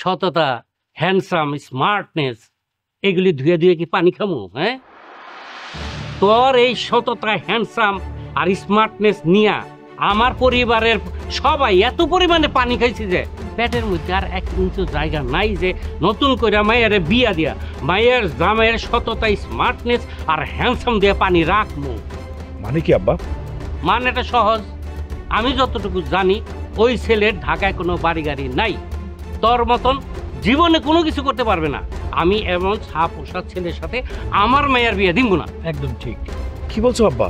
সততা, হ্যান্ডসাম, স্মার্টনেস এগুলি ধুয়ে ধুয়ে কি পানি খামু? হ্যাঁ, তোর এই সততা, হ্যান্ডসাম আর স্মার্টনেস নিয়ে আমার পরিবারের সবাই এত পরিমাণে পানি খাইছে যে পেটের মধ্যে আর 1 ইঞ্চি জায়গা নাই যে নতুন করে মায়ের বিয়া দিয়া মায়ের জামাইয়ের সততা, স্মার্টনেস আর হ্যান্ডসাম দিয়ে পানি রাখবো। মানে কি আব্বা? মানেটা সহজ, আমি যতটুকু জানি ওই ছেলের ঢাকায় কোনো বাড়ি গাড়ি নাই, তোর মতন জীবনে কোনো কিছু করতে পারবে না। আমি এমন ছাপ পোষা ছেলের সাথে আমার মেয়ের বিয়ে দিব না। একদম ঠিক। কি বলছো আব্বা?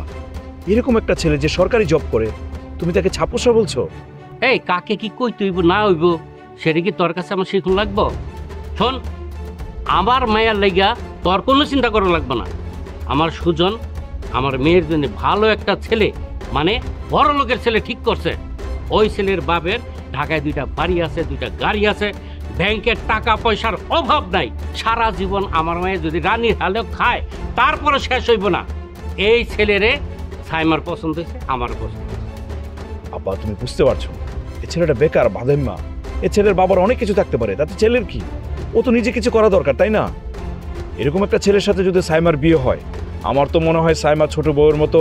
এরকম একটা ছেলে যে সরকারি জব করে, তুমি তাকে ছাপোষা বলছো? এই কাকে কি কইতে হইব না হইব সেটা কি তোর কাছে আমার শিখুন লাগবো? শোন, আমার মায়ের লাইগা তোর কোনো চিন্তা করা লাগবে না। আমার সুজন আমার মেয়ের জন্য ভালো একটা ছেলে, মানে বড় লোকের ছেলে ঠিক করছে। ওই ছেলের বাপের ঢাকায় 2টা বাড়ি আছে, 2টা গাড়ি আছে, ব্যাংকের টাকা পয়সার অভাব নাই। সারা জীবন আমার মায়ের যদি রানীর হালেও খায় তারপরে শেষ হইব না। এই ছেলেরে সাইমার পছন্দ হয়েছে, আমার পছন্দ। আব্বা তুমি বুঝতে পারছো, এ ছেলেটা বেকার, বাদাইম্মা, এ ছেলের বাবার অনেক কিছু থাকতে পারে, তাতে ছেলের কি? ও তো নিজে কিছু করা দরকার, তাই না? এরকম একটা ছেলের সাথে যদি সাইমার বিয়ে হয়, আমার তো মনে হয় সাইমা ছোট বউয়ের মতো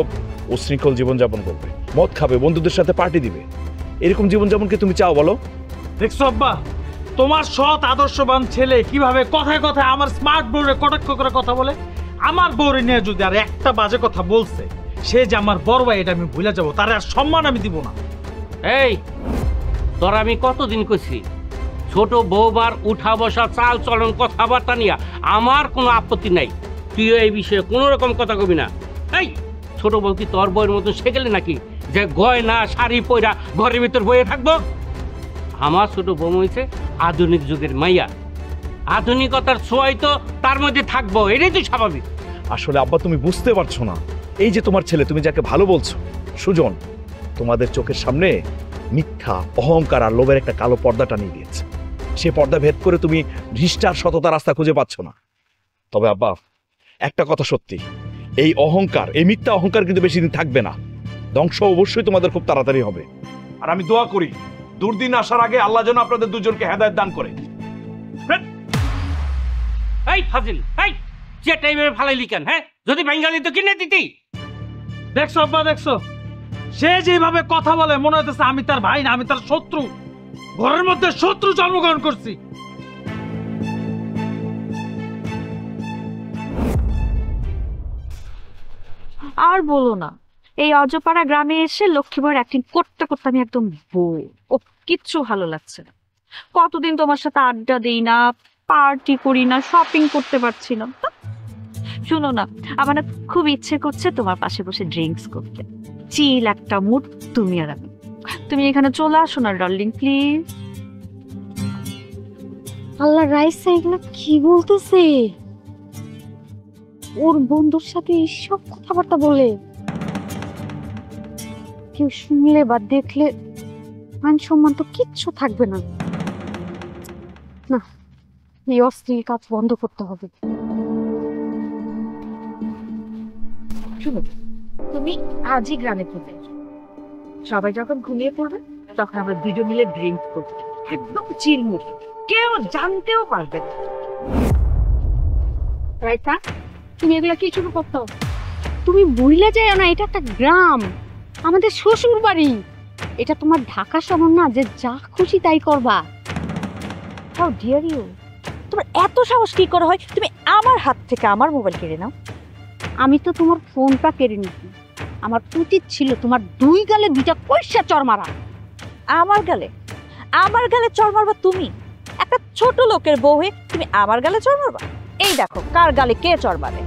উশৃঙ্খল জীবনযাপন করবে, মদ খাবে, বন্ধুদের সাথে পার্টি দিবে। এরকম জীবনযাপন কি তুমি চাও বলো? দেখছো আব্বা, তোমার সৎ আদর্শবান ছেলে কিভাবে কথায় কথায় আমার স্মার্ট বউরে কটাক্ষ করে কথা বলে। আমার বউরে নিয়ে যদি আর একটা বাজে কথা বলছে, সে যে আমার বড় ভাই এটা আমি ভুলে যাবো, তার আর সম্মান আমি দিব না। এই তোর আমি কতদিন কইছি, ছোট বৌমার উঠা বসা, চাল চলন, কথাবার্তা নিয়ে আমার কোনো আপত্তি নাই, তুইও এই বিষয়ে কোনো রকম কথা কবি না। এই ছোট বউ কি তোর বউয়ের মতো শেখেলে নাকি যে গয়না শাড়ি পয়রা ঘরের ভিতর বয়ে থাকবো? আমার ছোট বউ হয়েছে আধুনিক যুগের মাইয়া, আধুনিকতার ছোঁয়াই তো তার মধ্যে থাকবো, এটাই তো স্বাভাবিক। আসলে আব্বা তুমি বুঝতে পারছো না, এই যে তোমার ছেলে, তুমি যাকে ভালো বলছো সুজন, তোমাদের চোখের সামনে মিথ্যা, অহংকার আর লোভের একটা কালো পর্দা টানিয়ে দিয়েছে। সে পর্দা ভেদ করে তুমি নিষ্ঠার সততা রাস্তা খুঁজে পাচ্ছ না। তবে আব্বা একটা কথা সত্যি, এই অহংকার, এই মিথ্যা অহংকার কিন্তু বেশি দিন থাকবে না। ধ্বংস অবশ্যই তোমাদের খুব তাড়াতাড়ি হবে। আর আমি দোয়া করি দুর্দিন আসার আগে আল্লাহ যেন আপনাদের দুজনকে হেদায়েত দান করে। এই ফাজিল, এই যে টাইমে ফালাইলি কেন? হ্যাঁ, যদি বেঙ্গালি তো কিনে দিতি। দেখছো আব্বা, দেখছো সে যেভাবে কথা বলে মনে হইতেছে আমি তার ভাই না, আমি তার শত্রু। ঘরের মধ্যে শত্রু জন্মগ্রহণ করছি। আর বলো না, এই অজপাড়া গ্রামে এসে লক্ষ্মীবার অ্যাক্টিং করতে করতে আমি একদম বোর। ও কিচ্ছু ভালো লাগছে না। কতদিন তোমার সাথে আড্ডা দিই না, পার্টি করি না, শপিং করতে পারছি না। শুনো না, আমার না খুব ইচ্ছে করছে তোমার পাশে বসে ড্রিঙ্কস করতে। চিল একটা মুড তুমি আর আমি। তুমি এখানে চলে আসো না ডার্লিং, প্লিজ। আল্লাহ, রাইসা এগুলো কি বলতেছে? ওর বন্ধুর সাথে এইসব কথাবার্তা বলে কেউ শুনলে বা দেখলে মান সম্মান তো কিচ্ছু থাকবে না। না, এই অশ্লীল কাজ বন্ধ করতে হবে। শুনো, তুমি আজই গ্রামে চলে এসো। সবাই যখন ঘুমিয়ে পড়বে তখন আমরা দুজন মিলে ড্রিঙ্ক করবো, একদম চিলমুখ, কেউ জানতেও পারবে না। রাইতা, তুমি এগুলা কি শুরু করতো? তুমি ভুলে যাও না, এটা একটা গ্রাম, আমাদের শ্বশুর বাড়ি। এটা তোমার ঢাকা শহর না যে যা খুশি তাই করবা। How dare you! তোমার এত সাহস কি করে হয় তুমি আমার হাত থেকে আমার মোবাইল কেড়ে নাও? আমি তো তোমার ফোনটা কেড়ে নিছি। আমার উচিত ছিল তোমার দুই গালে দুইটা কইসা চড় মারা। আমার গালে চড় মারবা তুমি? একটা ছোট লোকের বউ হয়ে তুমি আমার গালে চড় মারবা? এই দেখো কার গালে কে চড় মারে।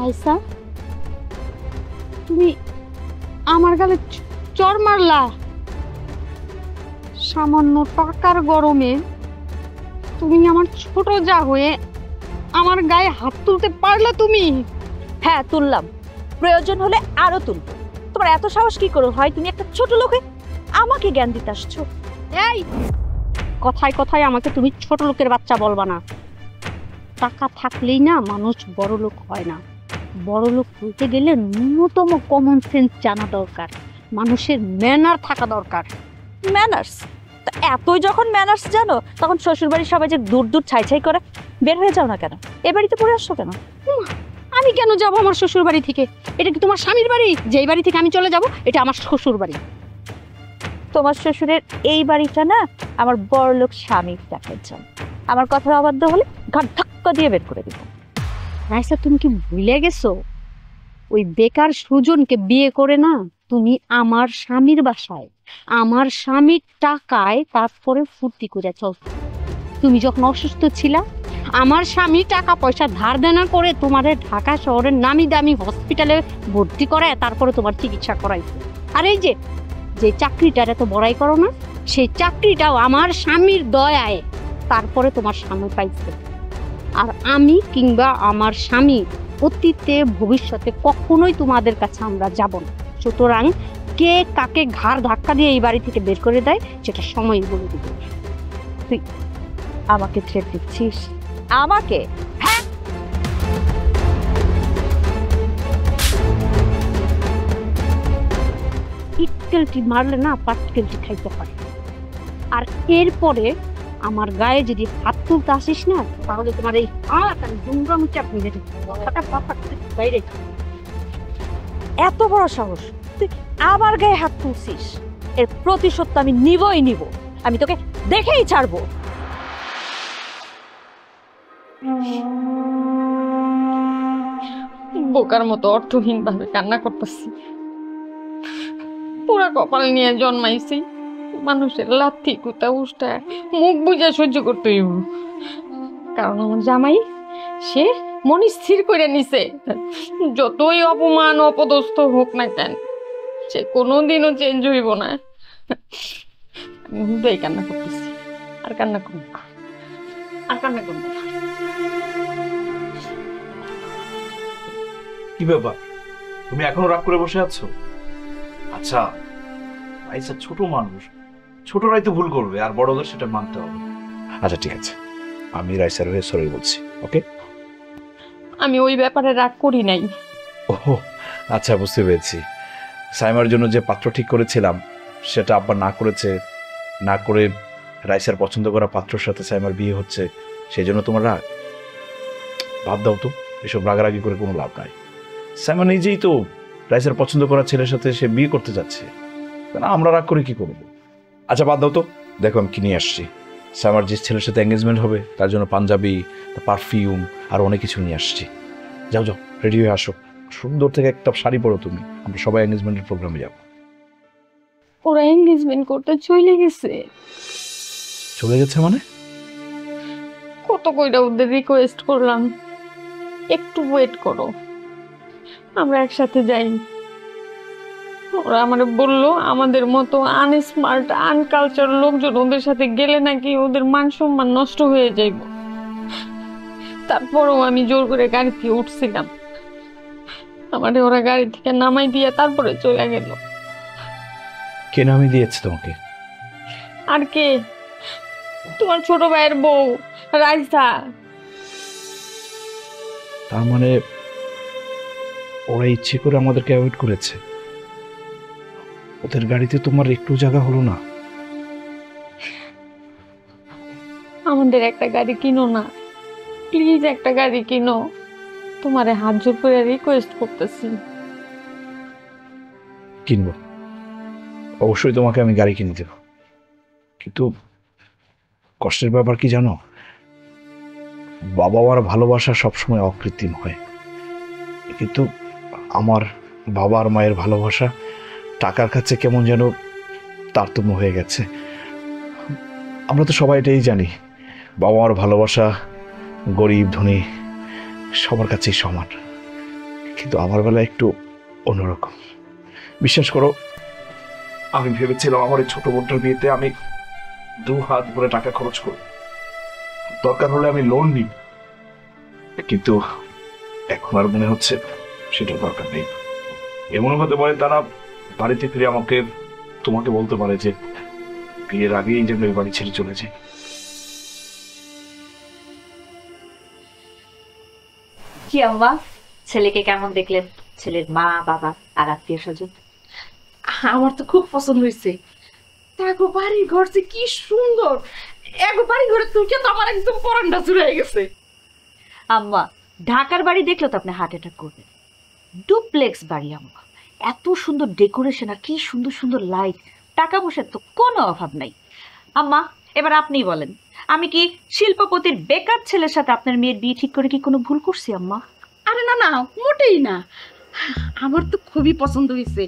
আয়সা, তুমি আমার গালে চড় মারলা? সামান্য টাকার গরমে তুমি আমার ছোট যা হয়ে আমার গায়ে হাত তুলতে পারলা তুমি? হ্যাঁ তুললাম, প্রয়োজন হলে আরো তুলবো। তোমার এত সাহস কি করে হয় তুমি একটা ছোট লোকে আমাকে জ্ঞান দিতে আসছো? এই কথায় কথায় আমাকে তুমি ছোট লোকের বাচ্চা বলবা না। টাকা থাকলেই না মানুষ বড় লোক হয় না। বড় লোক হইতে গেলে ন্যূনতম কমন সেন্স জানা দরকার, মানুষের ম্যানার থাকা দরকার। ম্যানার্স? তা এতই যখন ম্যানার্স জানো তখন শ্বশুরবাড়ির সবাই যে দূর দূর ছাই ছাই করে বের হয়ে যাও না কেন? এ বাড়িতে পড়ে আসছো কেন? আমি কেন যাব আমার শ্বশুর বাড়ি থেকে? এটা কি তোমার স্বামীর বাড়ি? যেই বাড়ি থেকে আমি চলে যাব এটা আমার শ্বশুর বাড়ি। তোমার শ্বশুরের এই বাড়িটা না আমার বড়লোক স্বামীর দেখার জন্য। আমার কথার অবাধ্য হলে ঘাট ধাক্কা দিয়ে বের করে দিব। রাইসা, তুমি কি ভুলে গেছো ওই বেকার সুজনকে বিয়ে করে না তুমি আমার স্বামীর বাসায় আমার স্বামীর টাকায় তারপরে ফুর্তি করে চলছো? তুমি যখন অসুস্থ ছিলা আমার স্বামী টাকা পয়সা ধার দেনা করে তোমারে ঢাকা শহরের নামি দামি হসপিটালে ভর্তি করায় তারপরে তোমার চিকিৎসা করাইছে। আর এই যে যে চাকরিটার এত বড়াই করো না, সেই চাকরিটাও আমার স্বামীর দয়ায় তারপরে তোমার স্বামী পাইছে। আর আমি কিংবা আমার স্বামী অতীতে ভবিষ্যতে কখনোই তোমাদের কাছে আমরা যাব না। সুতরাং কে কাকে ঘাড় ধাক্কা দিয়ে এই বাড়ি থেকে বের করে দেয় সেটা সময় বলে দিবে। তুই আমাকে থ্রেট দিচ্ছিস? আমাকে? হ্যাঁ, ইটকেলটি মারলে না পাটকেলটি খাইতে পারে। আর এরপরে আমার গায়ে যদি হাত তুলতে আসিস না তাহলে তোমার এই হাত আমি দুমড়াম চাপ নিয়ে বাইরে। এত বড় সাহস! তুই আমার গায়ে হাত তুলছিস, এর প্রতিশোধ তো আমি নিবই নিব। আমি তোকে দেখেই ছাড়বো। বোকার মতো অর্থহীন ভাবে কান্না করতেছি। পুরা কপাল নিয়ে জন্মাইছি, মানুষের লাথি কুতা উষ্টা মুখ বুঝে সহ্য করতে হইব। কারণ আমার জামাই সে মন স্থির করে নিছে, যতই অপমান অপদস্থ হোক না কেন সে কোনোদিনও চেঞ্জ হইব না। আমি হুদাই কান্না করতেছি, আর কান্না করব না, আর কান্না করব না। কি ব্যাপার, তুমি এখনো রাগ করে বসে আছো? আচ্ছা আচ্ছা, ছোট মানুষ, ছোটরাই তো ভুল করবে আর বড়দের সেটা মানতে হবে। আচ্ছা ঠিক আছে, আমি রাইসার হয়ে সরি বলছি। ওকে? আমি ওই ব্যাপারে রাগ করি নাই। ও আচ্ছা, বুঝতে পেরেছি। সাইমার জন্য যে পাত্র ঠিক করেছিলাম সেটা আব্বা না করে রাইসার পছন্দ করা পাত্রর সাথে সাইমার বিয়ে হচ্ছে, সেই জন্য তোমার রাগ? বাদ দাও তো, এসব রাগারাগি করে কোনো লাভ নাই। সাইমা নিজেই তো রাইসার পছন্দ করা ছেলের সাথে সে বিয়ে করতে যাচ্ছে, না আমরা রাগ করে কি করবো? আচ্ছা বাদ দাও তো, দেখো আমি কি নিয়ে আসছি। সাইমার যে ছেলের সাথে এঙ্গেজমেন্ট হবে তার জন্য পাঞ্জাবি, পারফিউম আর অনেক কিছু নিয়ে আসছি। যাও যাও, রেডি হয়ে আসো, সুন্দর থেকে একটা শাড়ি পরো তুমি, আমরা সবাই এঙ্গেজমেন্টের প্রোগ্রামে যাবো। ওরা এনগেজমেন্ট করতে চলে গেছে। চলে গেছে মানে? কত কইরা ওদের রিকোয়েস্ট করলাম, একটু ওয়েট করো, আমরা একসাথে যাই। ওরা আমারে বললো আমাদের মতো আনস্মার্ট আনকালচার লোকজন ওদের সাথে গেলে নাকি ওদের মান সম্মান নষ্ট হয়ে যাইব। তারপরও আমি জোর করে গাড়ি থেকে উঠছিলাম, আমারে ওরা গাড়ি থেকে নামাই দিয়ে তারপরে চলে গেল। কে নামিয়ে দিয়েছে তোমাকে? আর কে? তোমার ছোট ভাইয়ের বউ রাইসা। তার মানে ওরা ইচ্ছে করে আমাদেরকে অ্যাভয়েড করেছে? ওদের গাড়িতে তোমার একটু জায়গা হলো না? আমাদের একটা গাড়ি কিনো না প্লিজ, একটা গাড়ি কিনো, তোমারে হাত জোর করে রিকোয়েস্ট করতেছি। কিনবো, অবশ্যই তোমাকে আমি গাড়ি কিনে দেব, কিন্তু কষ্টের ব্যাপার কি জানো, বাবা মার ভালোবাসা সবসময় অকৃত্রিম হয়, কিন্তু আমার বাবা আর মায়ের ভালোবাসা টাকার কাছে কেমন যেন তারতম্য হয়ে গেছে। আমরা তো সবাই এটাই জানি, বাবা মার ভালোবাসা গরিব ধনী সবার কাছেই সমান, কিন্তু আমার বেলা একটু অন্যরকম। বিশ্বাস করো, আমি ভেবেছিলাম আমার এই ছোট বোনটার বিয়েতে আমি 2 হাত ভরে টাকা খরচ করব, দরকার হলে আমি লোন নিব, কিন্তু এখন আর মনে হচ্ছে সেটা দরকার নেই। এমন হতে পারে তারা বাড়িতে ফিরে তোমাকে বলতে পারে যে বিয়ের আগেই যেন এই বাড়ি ছেড়ে চলে যায়। কি আম্মা, ছেলেকে কেমন দেখলেন? ছেলের মা বাবা আর আত্মীয় স্বজন? আমার তো খুব পছন্দ হয়েছে। দেখো বাড়ির ঘর যে কি সুন্দর, এগো বাড়ি ঘরে তুই তো আমার একদম পরানটা জুড়ে গেছে। আম্মা, ঢাকার বাড়ি দেখলে তো আপনি হার্ট অ্যাটাক করবেন। ডুপ্লেক্স বাড়ি আম্মা, এত সুন্দর ডেকোরেশন আর কি সুন্দর সুন্দর লাইট, টাকা পয়সার তো কোনো অভাব নাই। আম্মা এবার আপনিই বলেন, আমি কি শিল্পপতির বেকার ছেলের সাথে আপনার মেয়ের বিয়ে ঠিক করে কি কোনো ভুল করছি আম্মা? আরে না না, মোটেই না, আমার তো খুবই পছন্দ হয়েছে।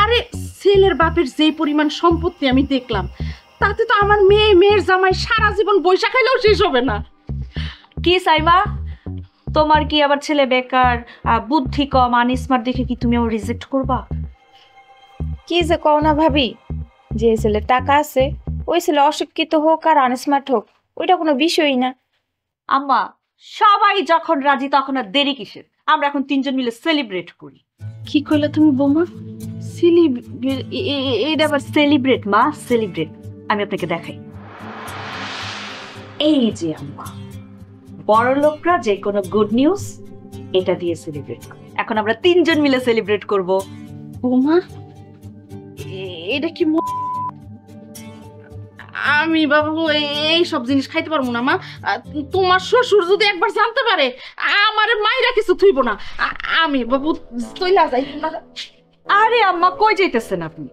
আরে ছেলের বাপের যেই পরিমাণ সম্পত্তি আমি দেখলাম, তাতে তো আমার মেয়ের জামাই সারা জীবন বৈশা খাইলেও শেষ হবে না। কি সাইমা, তোমার কি আবার ছেলে বেকার, বুদ্ধি কম, আনস্মার্ট দেখে কি তুমি আমার রিজেক্ট করবা? কি যে কও না ভাবি, যে ছেলে টাকা আছে ওই ছেলে অশিক্ষিত হোক আর আনস্মার্ট হোক ওইটা কোনো বিষয়ই না। আম্মা সবাই যখন রাজি তখন আর দেরি কিসের? আমরা এখন 3 জন মিলে সেলিব্রেট করি। কি কইলা তুমি বৌমা? এটা আবার সেলিব্রেট মা, সেলিব্রেট। আমি আপনাকে দেখাই, এই যে আম্মা, বড় লোকরা যে কোনো গুড নিউজ এটা দিয়ে সেলিব্রেট করে। এখন আমরা 3 জন মিলে সেলিব্রেট করব। বৌমা এটা কি আমি বাবু এই সব জিনিস খাইতে পারবো না মা। তোমার শ্বশুর যদি একবার জানতে পারে আমার মাইরা কিছু থুইব না। আমি বাবু চইলা যাই। আরে আম্মা কই যাইতেছেন আপনি?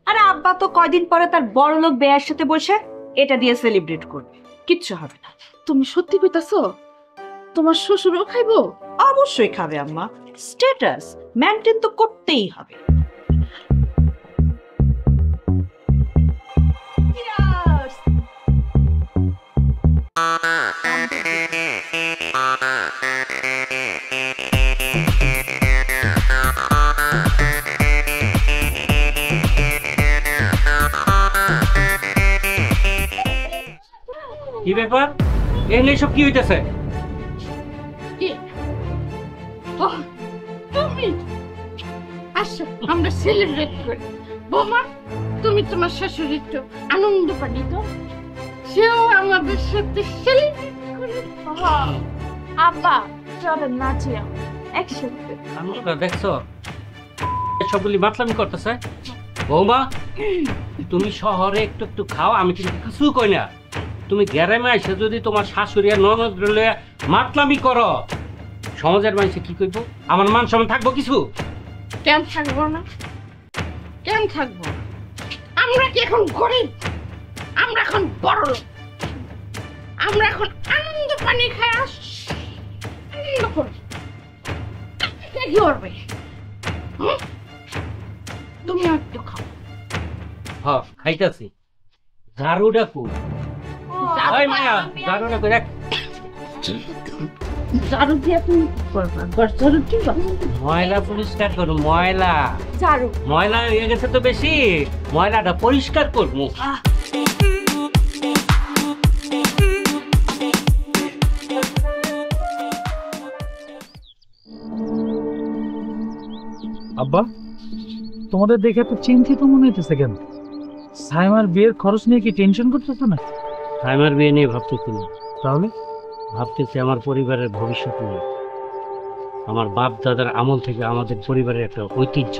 আরে আব্বা তো কয়দিন পরে তার বড় লোক বেয়ার সাথে বসে এটা দিয়ে সেলিব্রেট করবে, কিচ্ছু হবে না। তুমি সত্যি কইতাছো? তোমার শ্বশুরও খাইবো? অবশ্যই খাবে আম্মা, স্ট্যাটাস মেইনটেইন তো করতেই হবে। কি ব্যাপার, এমনি সব কি হইতেছে? তুমি আসো আমরা সেলিব্রেট করি। বোমা তুমি তোমার শাশুড়ি একটু আনন্দ পানি তো, সেও আমাদের সাথে সেলিব্রেট করে। আব্বা চলেন নাচি একসাথে। কানুটা দেখছো সবগুলি মাতলামি করতেছে। বৌমা তুমি শহরে একটু একটু খাও, আমি কিন্তু কিছু কই না। তুমি গ্রামে এসে যদি তোমার শাশুড়ি আর ননদ লইয়া মাতলামি করো, সমাজের মানুষে কি কইব? আমার মান সম্মান থাকবো কিছু? কেন থাকবো না? কেন থাকবো? আমরা কি এখন গরিব? আমরা এখন বড় লোক। আমরা এখন আনন্দ পানি খাই আনন্দ করি। কে কি করবে? তুমি একটু খাও। হ্যাঁ খাইতাছি। ঝাড়ুটা কই? ওই মায়া ঝাড়ুটা কই রাখ। ঝাড়ু দিয়ে তুমি কি করবা? ঝাড়ু দিবা? ময়লা পরিষ্কার করো, ময়লা ঝাড়ু ময়লা হয়ে গেছে তো বেশি, ময়লাটা পরিষ্কার করবো। আব্বা তোমাদের দেখে এত চিন্তিত মনে হইতেছে কেন? সাইমার বিয়ের খরচ নিয়ে কি টেনশন করতেছো না? আমার বিয়ে নিয়ে ভাবতেছি না, তাহলে ভাবতেছি আমার পরিবারের ভবিষ্যৎ নিয়ে। আমার বাপ দাদার আমল থেকে আমাদের পরিবারের একটা ঐতিহ্য,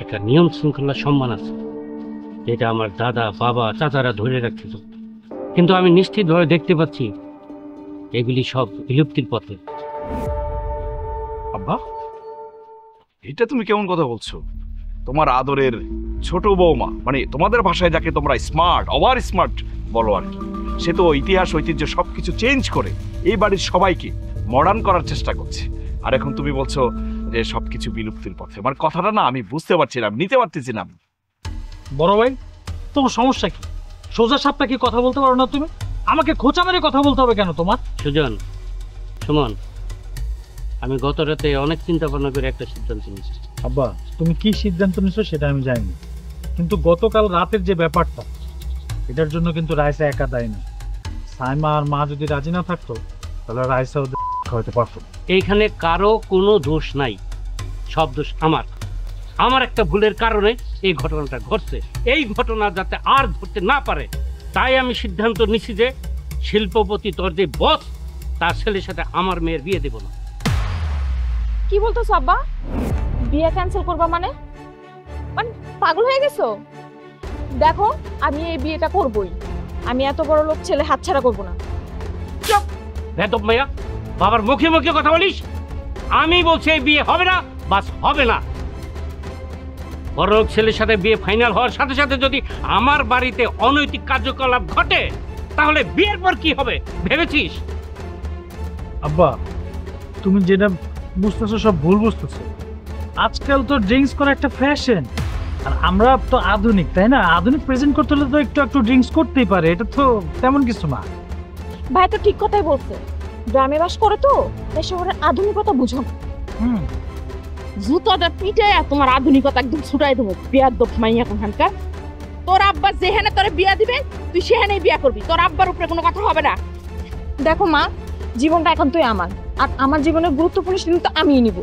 একটা নিয়ম শৃঙ্খলা সম্মান আছে, যেটা আমার দাদা বাবা চাচারা ধরে রাখছিল। কিন্তু আমি নিশ্চিতভাবে দেখতে পাচ্ছি এগুলি সব বিলুপ্তির পথে। আব্বা এটা তুমি কেমন কথা বলছো? তোমার আদরের ছোট বৌমা, মানে তোমাদের ভাষায় যাকে তোমরা স্মার্ট ওভার স্মার্ট বলো আর কি, সে তো ইতিহাস ঐতিহ্য সবকিছু চেঞ্জ করে এই বাড়ির সবাইকে মডার্ন করার চেষ্টা করছে। আর এখন তুমি বলছো যে সবকিছু বিলুপ্তির পথে। আমার কথাটা না আমি বুঝতে পারছিলাম, নিতে পারতেছিলাম। বড় ভাই তোমার সমস্যা কি? সোজা সাপটা কি কথা বলতে পারো না তুমি? আমাকে খোঁচা মেরে কথা বলতে হবে কেন তোমার? সুজন, সুমন, আমি গত রাতে অনেক চিন্তা ভাবনা করে একটা সিদ্ধান্ত নিয়েছি। আব্বা তুমি কি সিদ্ধান্ত নিছো সেটা আমি জানি না, কিন্তু গতকাল রাতের যে ব্যাপারটা, এটার জন্য কিন্তু রাইসা একা দায়ী না। সাইমা আর মা যদি রাজি না থাকতো তাহলে রাইসা ওদের খাওয়াতে পারতো। এইখানে কারো কোনো দোষ নাই, সব দোষ আমার। আমার একটা ভুলের কারণে এই ঘটনাটা ঘটছে। এই ঘটনা যাতে আর ঘটতে না পারে তাই আমি সিদ্ধান্ত নিছি যে শিল্পপতি তোর যে বস, তার ছেলের সাথে আমার মেয়ের বিয়ে দেব না। কি বলতেছো আব্বা? বিয়ে ক্যান্সেল করবা মানে? মানে পাগল হয়ে গেছো? দেখো আমি এই বিয়েটা করবই। আমি এত বড় লোক ছেলে হাতছাড়া করবো না। বেদব মাইয়া, বাবার মুখে মুখে কথা বলিস। আমি বলছি এই বিয়ে হবে না, বাস হবে না। বড় লোক ছেলের সাথে বিয়ে ফাইনাল হওয়ার সাথে সাথে যদি আমার বাড়িতে অনৈতিক কার্যকলাপ ঘটে তাহলে বিয়ের পর কি হবে ভেবেছিস? আব্বা তুমি যেটা বুঝতেছো সব ভুল বুঝতেছো। আজকাল তো ড্রিঙ্কস করা একটা ফ্যাশন, আর আমরা তো আধুনিক, তাই না? আধুনিক প্রেজেন্ট করতে হলে তো একটু একটু ড্রিঙ্কস করতেই পারে, এটা তো তেমন কিছু না। ভাই তো ঠিক কথাই বলছে, গ্রামে বাস করে তো তাই শহরের আধুনিকতা বুঝো না। জুতোটা পিঠে তোমার আধুনিকতা একদম ছুটাই দেবো। বিয়াদব মাইয়া কোনখানকার। তোর আব্বা যেখানে তোরে বিয়া দিবে তুই সেখানেই বিয়া করবি, তোর আব্বার উপরে কোনো কথা হবে না। দেখো মা, জীবনটা এখন তুই আমার, আর আমার জীবনের গুরুত্বপূর্ণ সিদ্ধান্ত আমিই নিব।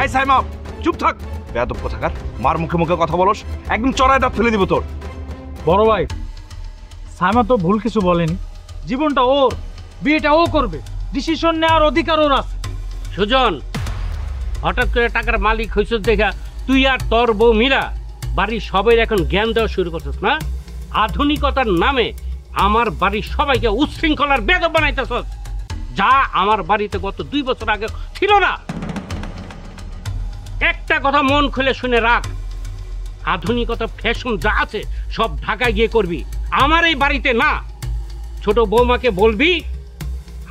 এই সাইমা চুপ থাক, বেয়াদব কোথাকার। মার মুখে মুখে কথা বলস, একদম চড়ায় দাঁত ফেলে দিব তোর। বড় ভাই সাইমা তো ভুল কিছু বলেনি, জীবনটা ওর, বিয়েটা ও করবে, ডিসিশন নেওয়ার অধিকার ওর আছে। সুজন, হঠাৎ করে টাকার মালিক হইছিস দেখা তুই আর তোর বউ মীরা বাড়ির সবাই এখন জ্ঞান দেওয়া শুরু করছিস না? আধুনিকতার নামে আমার বাড়ির সবাইকে উচ্ছৃঙ্খলার বেদব বানাইতেছস, যা আমার বাড়িতে গত 2 বছর আগে ছিল না। একটা কথা মন খুলে শুনে রাখ, আধুনিকতা ফ্যাশন যা আছে সব ঢাকায় গিয়ে করবি, আমার এই বাড়িতে না। ছোট বৌমাকে বলবি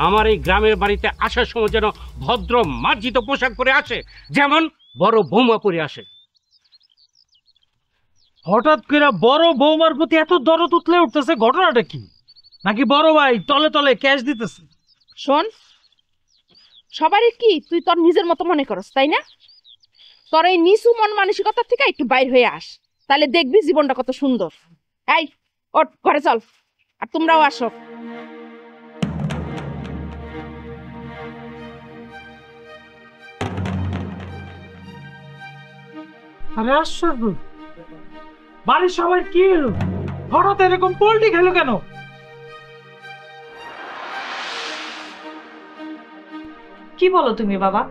আমার এই গ্রামের বাড়িতে আসার সময় যেন ভদ্র মার্জিত পোশাক পরে আসে, যেমন বড় বৌমা পরে আসে। হঠাৎ করে বড় বৌমার প্রতি এত দরদ উতলে উঠতেছে, ঘটনাটা কি? নাকি বড় ভাই তলে তলে ক্যাশ দিতেছে? শোন, সবারই কি তুই তোর নিজের মতো মনে করস, তাই না? তোর এই নিচু মন মানসিকতা থেকে একটু বাইর হয়ে আস, তাহলে দেখবি জীবনটা কত সুন্দর। এই ওঠ, ঘরে চল, আর তোমরাও আসো। আরে আশ্চর্য, বাড়ির সবাই কি এলো? হঠাৎ এরকম পোল্টি খেলো কেন? কি বলো তুমি বাবা?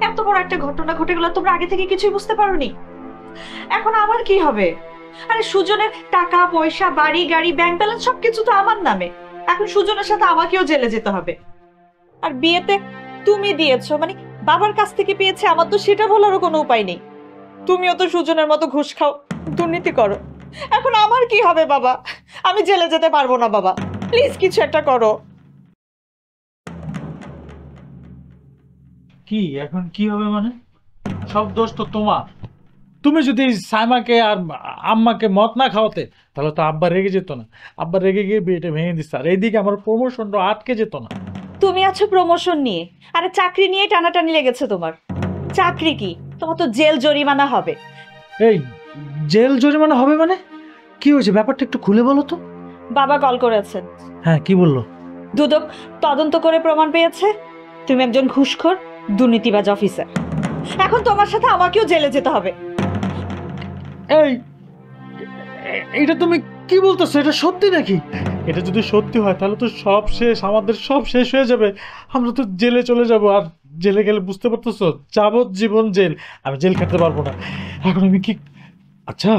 এত বড় একটা ঘটনা ঘটে গেল, তোমরা আগে থেকে কিছুই বুঝতে পারোনি? এখন আমার কি হবে? আরে সুজনের টাকা পয়সা, বাড়ি গাড়ি, ব্যাংক ব্যালেন্স সবকিছু তো আমার নামে। এখন সুজনের সাথে আমাকেও জেলে যেতে হবে। আর বিয়েতে তুমি দিয়েছো, মানে বাবার কাছ থেকে পেয়েছে, আমার তো সেটা বলারও কোনো উপায় নেই। তুমিও তো সুজনের মতো ঘুষ খাও, দুর্নীতি করো। এখন আমার কি হবে বাবা? আমি জেলে যেতে পারবো না বাবা, প্লিজ কিছু একটা করো। কি এখন কি হবে মানে? সব দোষ তো তোমার। তুমি যদি সাইমাকে আর আম্মাকে মত না খাওয়াতে তাহলে তো আব্বা রেগে যেত না। আব্বা রেগে গিয়ে বিয়েটা ভেঙে দিচ্ছে, আর এইদিকে আমার প্রমোশনটা আটকে যেত না। তুমি আছো প্রমোশন নিয়ে, আরে চাকরি নিয়ে টানাটানি লেগেছে তোমার। চাকরি কি, তোমার তো জেল জরিমানা হবে। এই জেল জরিমানা হবে মানে? কি হয়েছে ব্যাপারটা একটু খুলে বলো তো। বাবা কল করেছেন। হ্যাঁ, কি বললো? দুদক তদন্ত করে প্রমাণ পেয়েছে তুমি একজন ঘুষখোর দুর্নীতিবাজ অফিসার। এখন তোমার সাথে আমাকেও জেলে যেতে হবে। এই এটা তুমি কি বলতেছো? এটা সত্যি নাকি? এটা যদি সত্যি হয় তাহলে তো সব শেষ, আমাদের সব শেষ হয়ে যাবে। আমরা তো জেলে চলে যাব, আর জেলে গেলে বুঝতে পারতেছো যাবজ্জীবন জেল। আমি জেল খেতে পারবো না। এখন আমি কি, আচ্ছা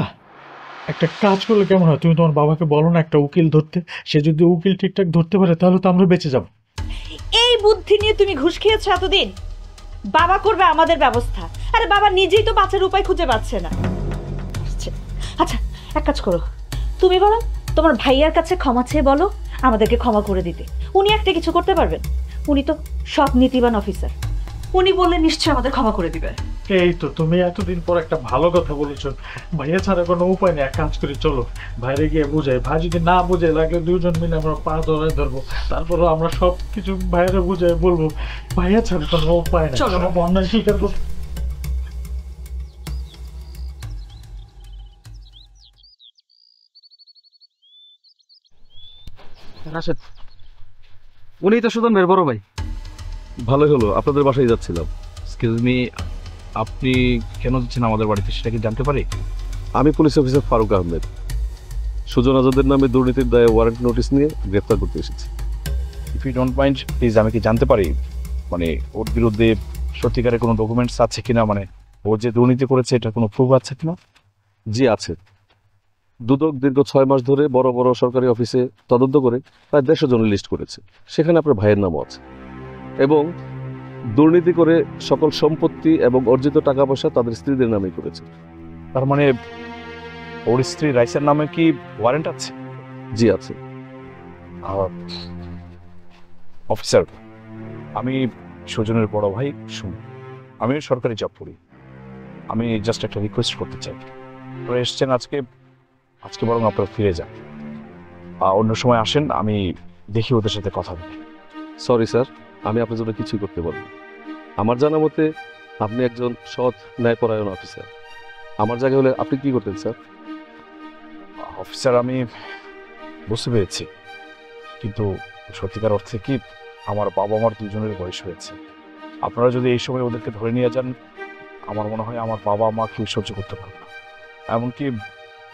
একটা কাজ করলে কেমন হয়? তুমি তোমার বাবাকে বলো না একটা উকিল ধরতে। সে যদি উকিল ঠিকঠাক ধরতে পারে তাহলে তো আমরা বেঁচে যাব। এই বুদ্ধি নিয়ে তুমি ঘুষ খেয়েছো এতদিন? বাবা করবে আমাদের ব্যবস্থা। আরে বাবা নিজেই তো বাঁচার উপায় খুঁজে পাচ্ছে না। আচ্ছা এক কাজ করো, তুমি বলো তোমার ভাইয়ার কাছে ক্ষমা চেয়ে বলো আমাদেরকে ক্ষমা করে দিতে। উনি একটা কিছু করতে পারবেন, উনি তো সৎ নীতিবান অফিসার। উনি বললে নিশ্চয়ই আমাদের ক্ষমা করে দিবে। এই তো তুমি এতদিন পর একটা ভালো কথা বলেছো। ভাইয়া ছাড়া কোনো উপায় নেই। এক কাজ করি, চলো বাইরে গিয়ে বুঝাই। ভাই যদি না বুঝে লাগলে দুজন মিলে আমরা পা ধরে ধরবো, তারপরে আমরা সব কিছু বাইরে বুঝাই বলবো। ভাইয়া ছাড়া কোনো উপায় নেই। চলো। অন্যায় স্বীকার করতে। রাশেদ, উনি তো সুজনের বড় ভাই। ভালোই হলো, আপনাদের বাসায় যাচ্ছিলাম। এক্সকিউজ মি, আপনি কেন যাচ্ছেন আমাদের বাড়িতে সেটা কি জানতে পারি? আমি পুলিশ অফিসার ফারুক আহমেদ। সুজন আজাদের নামে দুর্নীতির দায়ে ওয়ারেন্ট নোটিশ নিয়ে গ্রেফতার করতে এসেছি। If you don't mind please, আমি কি জানতে পারি মানে ওর বিরুদ্ধে সত্যিকারের কোনো ডকুমেন্টস আছে কিনা, মানে ও যে দুর্নীতি করেছে এটা কোনো প্রুফ আছে কিনা? জি আছে। দুদক দীর্ঘ 6 মাস ধরে বড় বড় সরকারি অফিসে তদন্ত করে প্রায় 150 জনের লিস্ট করেছে। সেখানে আপনার ভাইয়ের নামও আছে। এবং দুর্নীতি করে সকল সম্পত্তি এবং অর্জিত টাকা পয়সা তাদের স্ত্রীদের নামেই করেছে। তার মানে ওর স্ত্রী রাইসের নামে কি ওয়ারেন্ট আছে? জি আছে। অফিসার, আমি সুজনের বড় ভাই সুমন। আমি সরকারি জব করি। আমি জাস্ট একটা রিকোয়েস্ট করতে চাই। তো এসছেন আজকে বরং আপনারা ফিরে যান, অন্য সময় আসেন, আমি দেখি ওদের সাথে কথা বলি। সরি স্যার, আমি আপনার জন্য কিছুই করতে পারবো না। আমার জানা মতে আপনি একজন সৎ ন্যায়পরায়ণ অফিসার। আমার জায়গায় হলে আপনি কি করতেন স্যার? অফিসার, আমি বুঝতে পেরেছি, কিন্তু সত্যিকার অর্থে কি আমার বাবা মার দুজনের বয়স হয়েছে। আপনারা যদি এই সময় ওদেরকে ধরে নিয়ে যান, আমার মনে হয় আমার বাবা মা কেউ সহ্য করতে পারবে না, এমনকি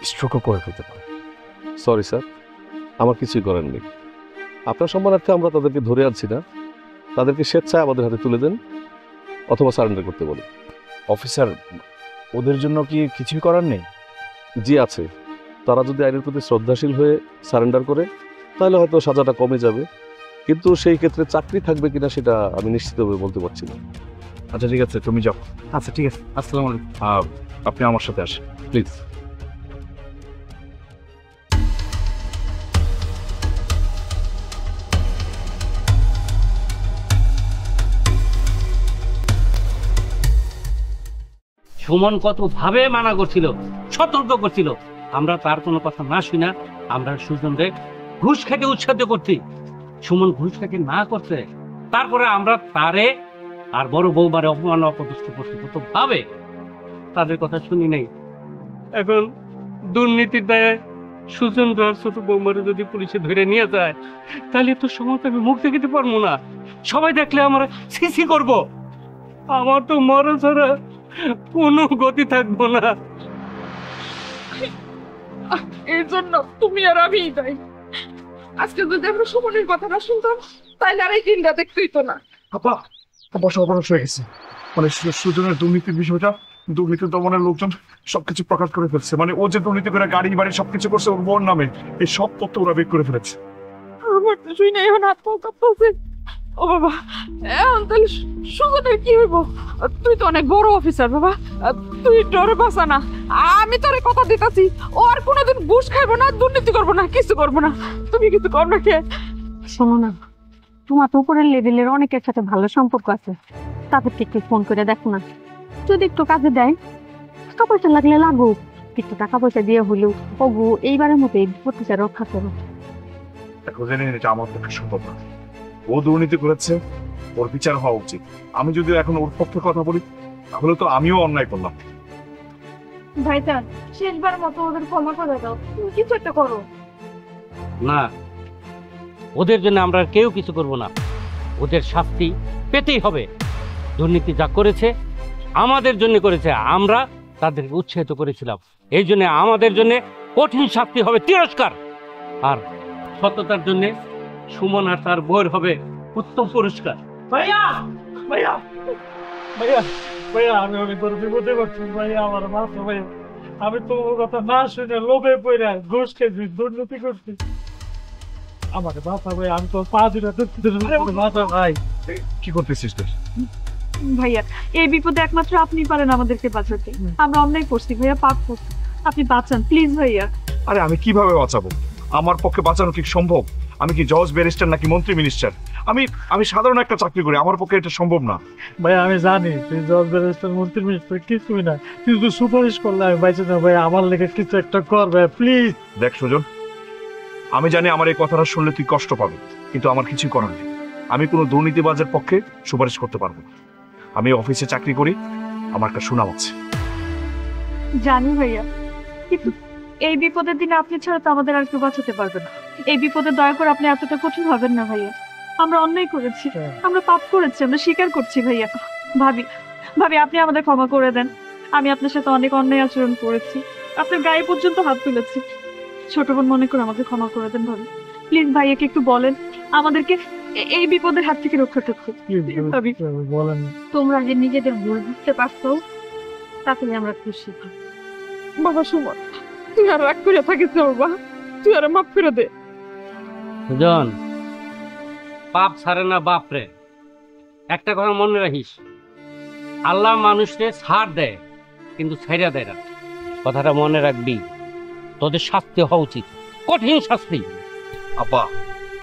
স্ট্রোকও করে ফেলতে পারে। সরি স্যার, আমার কিছুই করার নেই। আপনার সম্মানার্থে আমরা তাদেরকে ধরে আনছি না। তাদেরকে স্বেচ্ছায় আমাদের হাতে তুলে দেন অথবা সারেন্ডার করতে বলুন। অফিসার, ওদের জন্য কি কিছুই করার নেই? জি আছে। তারা যদি আইনের প্রতি শ্রদ্ধাশীল হয়ে সারেন্ডার করে তাহলে হয়তো সাজাটা কমে যাবে, কিন্তু সেই ক্ষেত্রে চাকরি থাকবে কিনা সেটা আমি নিশ্চিতভাবে বলতে পারছি না। আচ্ছা ঠিক আছে, তুমি যাও। আচ্ছা ঠিক আছে, আসসালামু আলাইকুম। আপনি আমার সাথে আসেন প্লিজ। সুমন কত ভাবে মানা করছিল, সতর্ক করছিল, আমরা তার কোনো কথা না শুনা আমরা সুজনরে ঘুষ খেতে উৎসাহিত করছি। সুমন ঘুষ খেতে না করছে, তারপরে আমরা তারে আর বড় বৌমারে অপমান অপদস্থ করছি কত ভাবে, তাদের কথা শুনি নাই। এখন দুর্নীতির দায়ে সুজন আর ছোট বৌমারে যদি পুলিশে ধরে নিয়ে যায় তাহলে তো সমাজ আমি মুখ দেখাতে পারবো না। সবাই দেখলে আমার সিসি করব, আমার তো মরা ছাড়া কোনো গতি থাকবো না। এর জন্য তুমি আর আমি তাই আজকে যদি আমরা সুমনের কথাটা শুনতাম তাহলে আর এই দিনটা দেখতেই তো না। আপা, সর্বনাশ হয়ে গেছে। মানে সুজনের দুর্নীতির বিষয়টা, দুর্নীতি দমনের লোকজন সবকিছু প্রকাশ করে ফেলছে। মানে ও যে দুর্নীতি করে গাড়ি বাড়ি সবকিছু করছে ওর বোন নামে, এই সব তথ্য ওরা বের করে ফেলেছে। আমার তো শুই না, এখন হাত পাও কাঁপতেছে। ও বাবা, এখন তাহলে সুজনের কি হইব? তুই তো অনেক বড় অফিসার বাবা, তুই ডরে বাঁচা না। আমি তোরে কথা দিতেছি, ও আর কোনোদিন ঘুষ খাইবো না, দুর্নীতি করবো না, কিছু করবো না। তুমি কিছু কর না। কে শোনো না, তোমার তো উপরের লেভেলের অনেকের সাথে ভালো সম্পর্ক আছে, তাদেরকে একটু ফোন করে দেখো না, যদি একটু কাজে দেয়। টাকা পয়সা লাগলে লাগুক, একটু টাকা পয়সা দিয়ে হলেও ওগু এইবারের মতো এই বিপদটা রক্ষা করো। দেখো জেনে এটা আমার পক্ষে সম্ভব না। ও দুর্নীতি করেছে, ওর বিচার হওয়া উচিত। আমি যদি এখন ওর পক্ষে কথা বলি তাহলে তো আমিও অন্যায় করলাম। ভাইজান, শেষবার মতো ওদের ক্ষমা করে দাও, তুমি কিছু একটা করো। না, ওদের জন্য আমরা আর কেউ কিছু করব না। ওদের শাস্তি পেতেই হবে। দুর্নীতি যা করেছে আমাদের জন্য করেছে, আমরা তাদেরকে উৎসাহিত করেছিলাম, এই জন্য আমাদের জন্য কঠিন শাস্তি হবে, তিরস্কার। আর সততার জন্য সুমন আর তার বউয়ের হবে উত্তম পুরস্কার। ভাইয়া ভাইয়া ভাইয়া ভাইয়া, আমি অনেক বড় বিপদে পড়ছি ভাইয়া, আমার মাথা ভাইয়া। আমি তোমার কথা না শুনে লোভে পড়ে ঘুষ খেয়েছি, দুর্নীতি করছি। আমাকে মাথা ভাই, আমি তো পা দিলে মাথা ভাই। কি করতেছিস তুই? ভাইয়া, এই বিপদে একমাত্র আপনি পারেন আমাদেরকে বাঁচাতে। আমরা অন্যায় করছি ভাইয়া, পাপ করছি, আপনি বাঁচান প্লিজ ভাইয়া। আরে আমি কিভাবে বাঁচাবো? আমার পক্ষে বাঁচানো কি সম্ভব? আমি কি জজ ব্যারিস্টার নাকি মন্ত্রী মিনিস্টার? আমি সাধারণ একটা চাকরি করি, আমার পক্ষে এটা সম্ভব না। ভাইয়া আমি জানি তুই জজ ব্যারিস্টার মন্ত্রী মিনিস্টার কিছুই না, তুই তো সুপারিশ করলে আমি বাইচে না। ভাই আমার লেগে কিছু একটা কর ভাই প্লিজ। দেখ সুজন, আমি জানি আমার এই কথাটা শুনলে তুই কষ্ট পাবি, কিন্তু আমার কিছুই করার নেই। আমি কোনো দুর্নীতিবাজের পক্ষে সুপারিশ করতে পারবো না। আমি অফিসে চাকরি করি, আমার একটা সুনাম আছে। জানি ভাইয়া, কিন্তু এই বিপদের দিনে আপনি ছাড়া তো আমাদের আর কেউ বাঁচাতে পারবে না। এই বিপদে দয়া করে আপনি এতটা কঠিন হবেন না ভাইয়া। আমরা অন্যায় করেছি, আমরা পাপ করেছি, আমরা স্বীকার করছি ভাইয়া। ভাবি ভাবি, আপনি আমাদের ক্ষমা করে দেন। আমি আপনার সাথে অনেক অন্যায় আচরণ করেছি, আপনার গায়ে পর্যন্ত হাত তুলেছি। ছোট বোন মনে করে আমাকে ক্ষমা করে দেন ভাবি। প্লিজ ভাইয়াকে একটু বলেন আমাদেরকে এই বিপদের হাত থেকে রক্ষা করতে। ভাবি বলেন, তোমরা যে নিজেদের ভুল বুঝতে পারছো তাতে আমরা খুশি। বাবা সুমন, তুই আর রাগ করে থাকিস না বাবা, তুই আর মাফ করে দে। সুজন, পাপ ছাড়ে না বাপরে। একটা কথা মনে রাখিস, আল্লাহ মানুষকে ছাড় দেয় কিন্তু ছাইড়া দেয় না, কথাটা মনে রাখবি। তোদের শাস্তি হওয়া উচিত, কঠিন শাস্তি। আব্বা,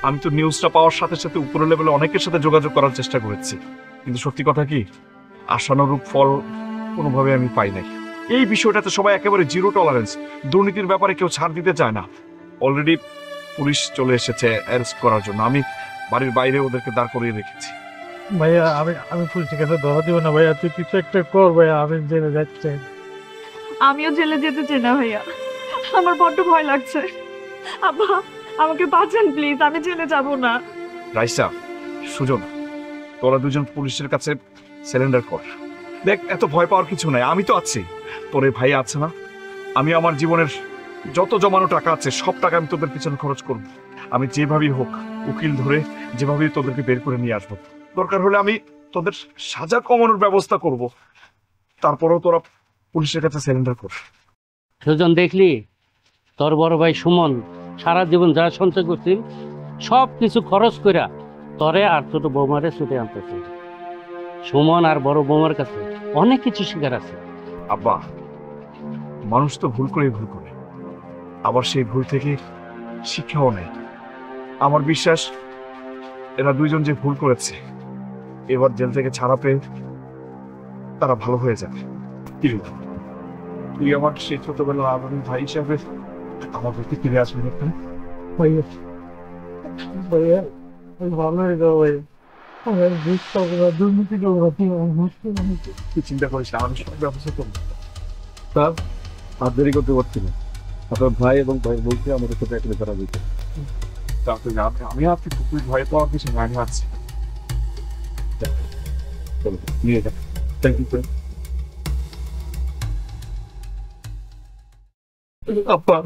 আমি তো নিউজটা পাওয়ার সাথে সাথে উপরের লেভেলে অনেকের সাথে যোগাযোগ করার চেষ্টা করেছি, কিন্তু সত্যি কথা কি, আশানুরূপ ফল কোনোভাবে আমি পাই নাই। এই বিষয়টাতে সবাই একেবারে জিরো টলারেন্স। দুর্নীতির ব্যাপারে কেউ ছাড় দিতে চায় না। অলরেডি পুলিশ চলে এসেছে অ্যারেস্ট করার জন্য। আমি বাড়ির বাইরে ওদেরকে দাঁড় করিয়ে রেখেছি। ভাইয়া আমি পুলিশের কাছে ধরা দিব না ভাইয়া, তুই কিছু একটা কর ভাইয়া, আমি জেলে যাচ্ছি। আমিও জেলে যেতে চাই না ভাইয়া, আমার বড্ড ভয় লাগছে। আব্বা আমাকে বাঁচান প্লিজ, আমি জেলে যাব না। রাইসা, সুজন, তোরা দুজন পুলিশের কাছে সারেন্ডার কর। দেখ, এত ভয় পাওয়ার কিছু নাই, আমি তো আছি। তোর এই ভাই আছে না, আমি আমার জীবনের যত জমানো টাকা আছে সব টাকা আমি তোদের পিছনে খরচ করব। আমি যেভাবেই হোক উকিল ধরে যেভাবেই তোদেরকে বের করে নিয়ে আসবো। দরকার হলে আমি তোদের সাজা কমানোর ব্যবস্থা করব। তারপরেও তোরা পুলিশের কাছে সারেন্ডার কর। সুজন, দেখলি তোর বড় ভাই সুমন সারা জীবন যা সঞ্চয় করছিল সব কিছু খরচ কইরা তরে আর ছোট বৌমারে ছুটে আনতেছে। সুমন আর বড় বৌমার কাছে অনেক কিছু শিকার আছে। আব্বা, মানুষ তো ভুল করে, আবার সেই ভুল থেকে শিক্ষাও নেই। আমার বিশ্বাস এরা দুইজন যে ভুল করেছে এবার জেল থেকে ছাড়া পেয়ে তারা ভালো হয়ে যাবে। কি রে, তুই আমার সেই ছোটবেলার আগামী ভাই হিসাবে আমার প্রতি ফিরে আসবি না? ভাইয়া ভাইয়া ভালো হয়ে যাও ভাইয়া, ঘুষ খাবো না, দুর্নীতি করবো না, তুই চিন্তা করিস না, আমি সব ব্যবস্থা করবো। স্যার, আর দেরি করতে পারছি না। আপনার ভাই এবং ভাই বলতে আমাদের সাথে এখানে করা যেত। আমি আপনি তুই ভয় পাওয়ার কিছু নাই, আমি আছি। চলো নিয়ে যা। Thank you sir. আব্বা